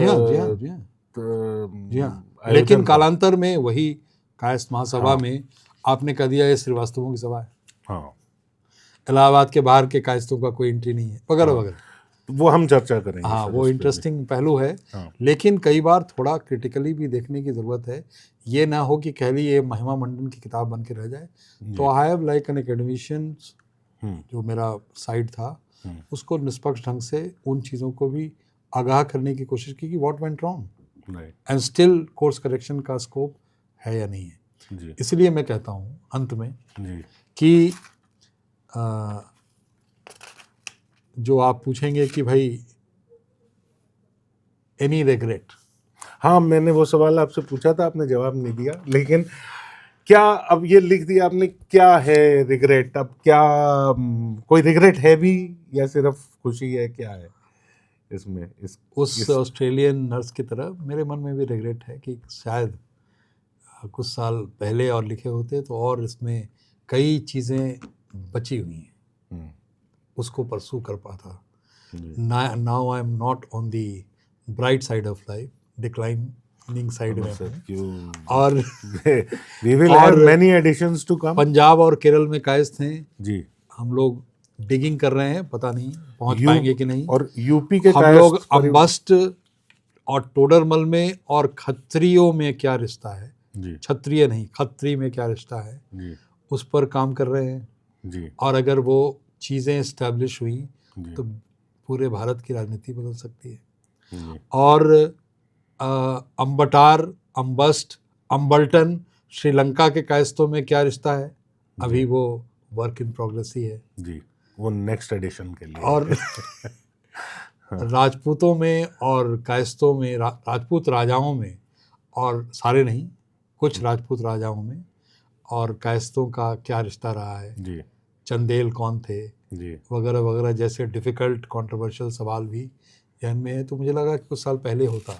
लेकिन कालांतर में वही कायस्थ महासभा हाँ, में आपने कह दिया ये श्रीवास्तवों की सभा है। हाँ, इलाहाबाद के बाहर के कायस्थों का कोई एंट्री नहीं है वगैरह हाँ, वगैरह। वो हम चर्चा करेंगे। हाँ, वो इंटरेस्टिंग पहलू है। हाँ, लेकिन कई बार थोड़ा क्रिटिकली भी देखने की ज़रूरत है, ये ना हो कि कह ली ये महिमा मंडन की किताब बन के रह जाए। तो I have like an academician, जो मेरा साइड था, उसको निष्पक्ष ढंग से उन चीज़ों को भी आगाह करने की कोशिश की कि what went wrong and still course correction का स्कोप है या नहीं है। इसलिए मैं कहता हूँ अंत में कि जो आप पूछेंगे कि भाई एनी रिग्रेट, हाँ, मैंने वो सवाल आपसे पूछा था, आपने जवाब नहीं दिया, लेकिन क्या अब ये लिख दिया आपने, क्या है रिग्रेट? अब क्या कोई रिग्रेट है भी या सिर्फ खुशी है, क्या है इसमें? उस ऑस्ट्रेलियन नर्स की तरह मेरे मन में भी रिग्रेट है कि शायद कुछ साल पहले और लिखे होते तो और इसमें कई चीज़ें बची हुई हैं, उसको परसू कर पाता। Now I am not on the bright side of life, declining side में। और we will have many additions to come। Punjab और केरल में कायस्थ हैं जी, हम लोग डिगिंग कर रहे हैं, पता नहीं पहुंच पाएंगे कि नहीं। और यूपी के हम लोग अम्बस्ट और टोडरमल में और खत्रियों में क्या रिश्ता है जी, क्षत्रिय नहीं खत्री में क्या रिश्ता है जी, उस पर काम कर रहे हैं जी। और अगर वो चीज़ें इस्टेब्लिश हुई तो पूरे भारत की राजनीति बदल सकती है। और अम्बटार, अम्बस्ट, अम्बल्टन, श्रीलंका के कायस्थों में क्या रिश्ता है, अभी वो वर्क इन प्रोग्रेस ही है जी, वो नेक्स्ट एडिशन के लिए। और राजपूतों में और कायस्थों में, राजपूत राजाओं में, और सारे नहीं, कुछ राजपूत राजाओं में और कायस्थों का क्या रिश्ता रहा है जी, चंदेल कौन थे जी। वगैरह वगैरह जैसे डिफ़िकल्ट कंट्रोवर्शियल सवाल भी जहन में है। तो मुझे लगा कि कुछ साल पहले होता,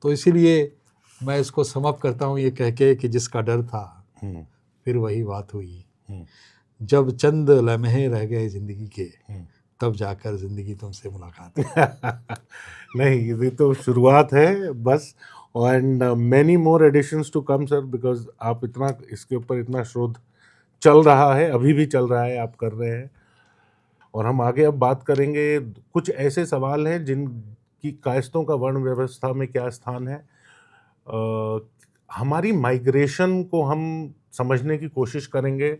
तो इसीलिए मैं इसको समअप करता हूँ ये कह के कि जिसका डर था फिर वही बात हुई, जब चंद लम्हे रह गए ज़िंदगी के तब जाकर ज़िंदगी तुमसे मुलाकात हुई। नहीं, ये तो शुरुआत है बस, and many more editions to come sir, because आप इतना इसके ऊपर इतना शोध चल रहा है, अभी भी चल रहा है, आप कर रहे हैं, और हम आगे अब बात करेंगे। कुछ ऐसे सवाल हैं जिनकी कायस्तों का वर्ण व्यवस्था में क्या स्थान है। हमारी माइग्रेशन को हम समझने की कोशिश करेंगे,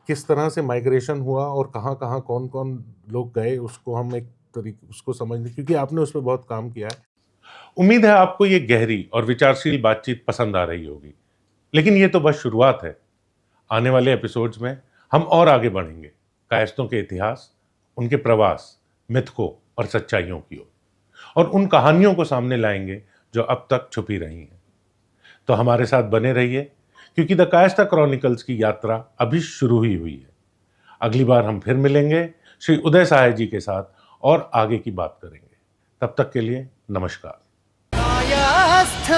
किस तरह से माइग्रेशन हुआ और कहाँ कहाँ कौन कौन लोग गए, उसको हम एक तरीके उसको समझने, क्योंकि आपने उस पर बहुत काम किया है। उम्मीद है आपको ये गहरी और विचारशील बातचीत पसंद आ रही होगी, लेकिन ये तो बस शुरुआत है। आने वाले एपिसोड्स में हम और आगे बढ़ेंगे, कायस्तों के इतिहास, उनके प्रवास, मिथकों और सच्चाइयों की ओर, और उन कहानियों को सामने लाएंगे जो अब तक छुपी रही हैं। तो हमारे साथ बने रहिए, क्योंकि द कायस्था क्रॉनिकल्स की यात्रा अभी शुरू ही हुई है। अगली बार हम फिर मिलेंगे श्री उदय सहाय जी के साथ और आगे की बात करेंगे। तब तक के लिए नमस्कार। कायस्थ